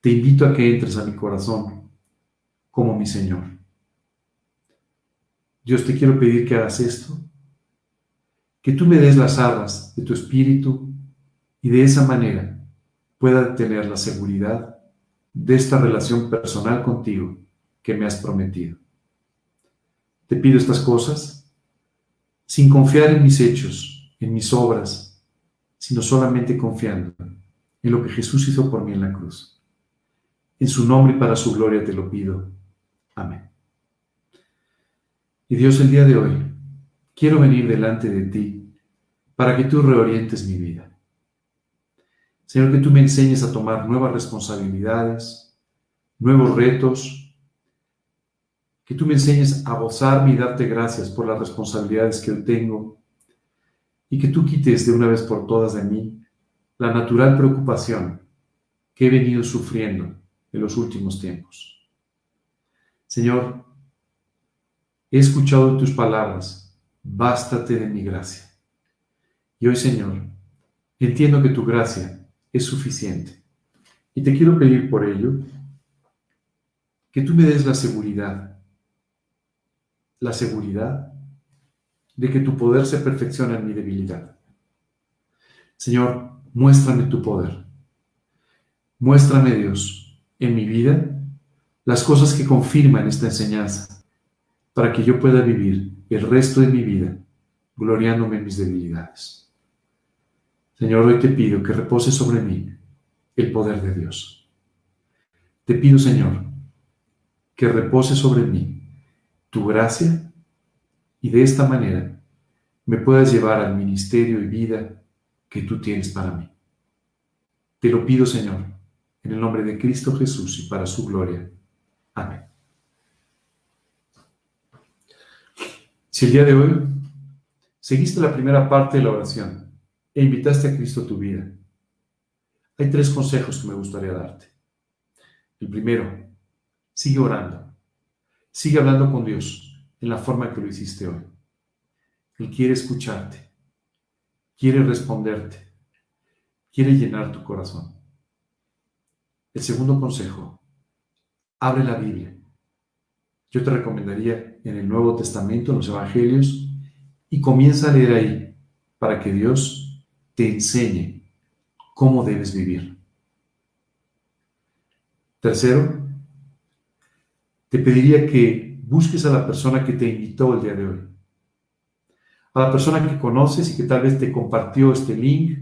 te invito a que entres a mi corazón como mi Señor. Dios, te quiero pedir que hagas esto, que tú me des las arras de tu espíritu y de esa manera pueda tener la seguridad de esta relación personal contigo que me has prometido. Te pido estas cosas sin confiar en mis hechos, en mis obras, sino solamente confiando en lo que Jesús hizo por mí en la cruz. En su nombre y para su gloria te lo pido. Amén. Y Dios, el día de hoy, quiero venir delante de ti para que tú reorientes mi vida. Señor, que tú me enseñes a tomar nuevas responsabilidades, nuevos retos, que tú me enseñes a gozarme y darte gracias por las responsabilidades que hoy tengo, y que tú quites de una vez por todas de mí la natural preocupación que he venido sufriendo en los últimos tiempos. Señor, he escuchado tus palabras, bástate de mi gracia. Y hoy, Señor, entiendo que tu gracia es suficiente. Y te quiero pedir por ello que tú me des la seguridad de que tu poder se perfecciona en mi debilidad. Señor, muéstrame tu poder. Muéstrame, Dios, en mi vida las cosas que confirman esta enseñanza para que yo pueda vivir el resto de mi vida gloriándome en mis debilidades. Señor, hoy te pido que repose sobre mí el poder de Dios. Te pido, Señor, que repose sobre mí tu gracia y de esta manera me puedas llevar al ministerio y vida que tú tienes para mí. Te lo pido, Señor, en el nombre de Cristo Jesús y para su gloria. Amén. Si el día de hoy seguiste la primera parte de la oración e invitaste a Cristo a tu vida, hay 3 consejos que me gustaría darte. El primero, sigue orando. Sigue hablando con Dios en la forma que lo hiciste hoy. Él quiere escucharte, quiere responderte, quiere llenar tu corazón. El segundo consejo, abre la Biblia. Yo te recomendaría en el Nuevo Testamento, en los Evangelios, y comienza a leer ahí para que Dios te enseñe cómo debes vivir. Tercero, te pediría que busques a la persona que te invitó el día de hoy, a la persona que conoces y que tal vez te compartió este link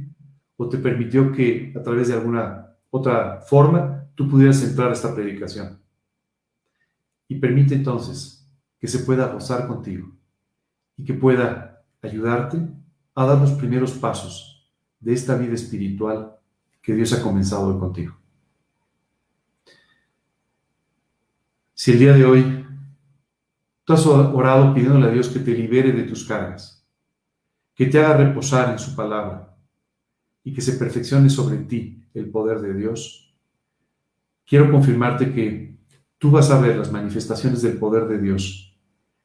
o te permitió que a través de alguna otra forma tú pudieras entrar a esta predicación. Y permite entonces que se pueda gozar contigo y que pueda ayudarte a dar los primeros pasos de esta vida espiritual que Dios ha comenzado hoy contigo. Si el día de hoy tú has orado pidiéndole a Dios que te libere de tus cargas, que te haga reposar en su palabra y que se perfeccione sobre ti el poder de Dios, quiero confirmarte que tú vas a ver las manifestaciones del poder de Dios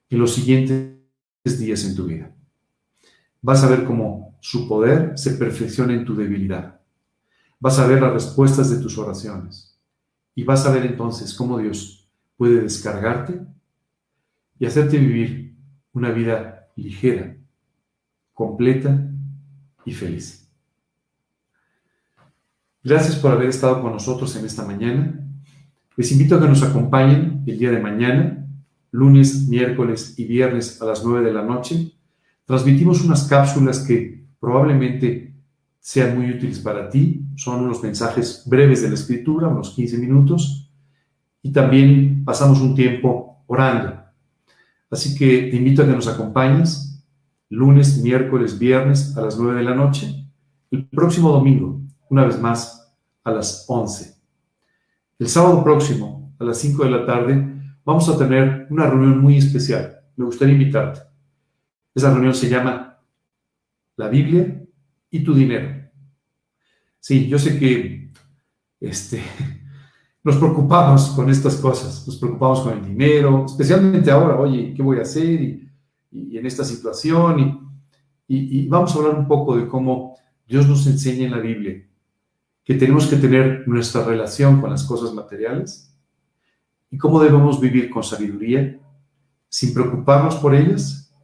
en los siguientes días en tu vida. Vas a ver cómo su poder se perfecciona en tu debilidad. Vas a ver las respuestas de tus oraciones. Y vas a ver entonces cómo Dios puede descargarte y hacerte vivir una vida ligera, completa y feliz. Gracias por haber estado con nosotros en esta mañana. Les invito a que nos acompañen el día de mañana, lunes, miércoles y viernes a las 9 de la noche. Transmitimos unas cápsulas que probablemente sean muy útiles para ti. Son unos mensajes breves de la Escritura, unos 15 minutos. Y también pasamos un tiempo orando. Así que te invito a que nos acompañes lunes, miércoles, viernes a las 9 de la noche. El próximo domingo, una vez más, a las 11. El sábado próximo, a las 5 de la tarde, vamos a tener una reunión muy especial. Me gustaría invitarte. Esa reunión se llama La Biblia y tu dinero. Sí, yo sé que nos preocupamos con estas cosas, nos preocupamos con el dinero, especialmente ahora, oye, ¿qué voy a hacer? Y en esta situación, y vamos a hablar un poco de cómo Dios nos enseña en la Biblia que tenemos que tener nuestra relación con las cosas materiales y cómo debemos vivir con sabiduría, sin preocuparnos por ellas,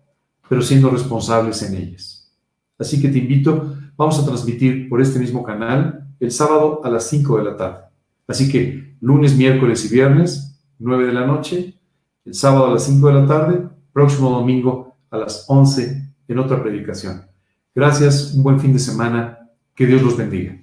pero siendo responsables en ellas. Así que te invito, vamos a transmitir por este mismo canal el sábado a las 5 de la tarde. Así que lunes, miércoles y viernes, 9 de la noche, el sábado a las 5 de la tarde, próximo domingo a las 11 en otra predicación. Gracias, un buen fin de semana, que Dios los bendiga.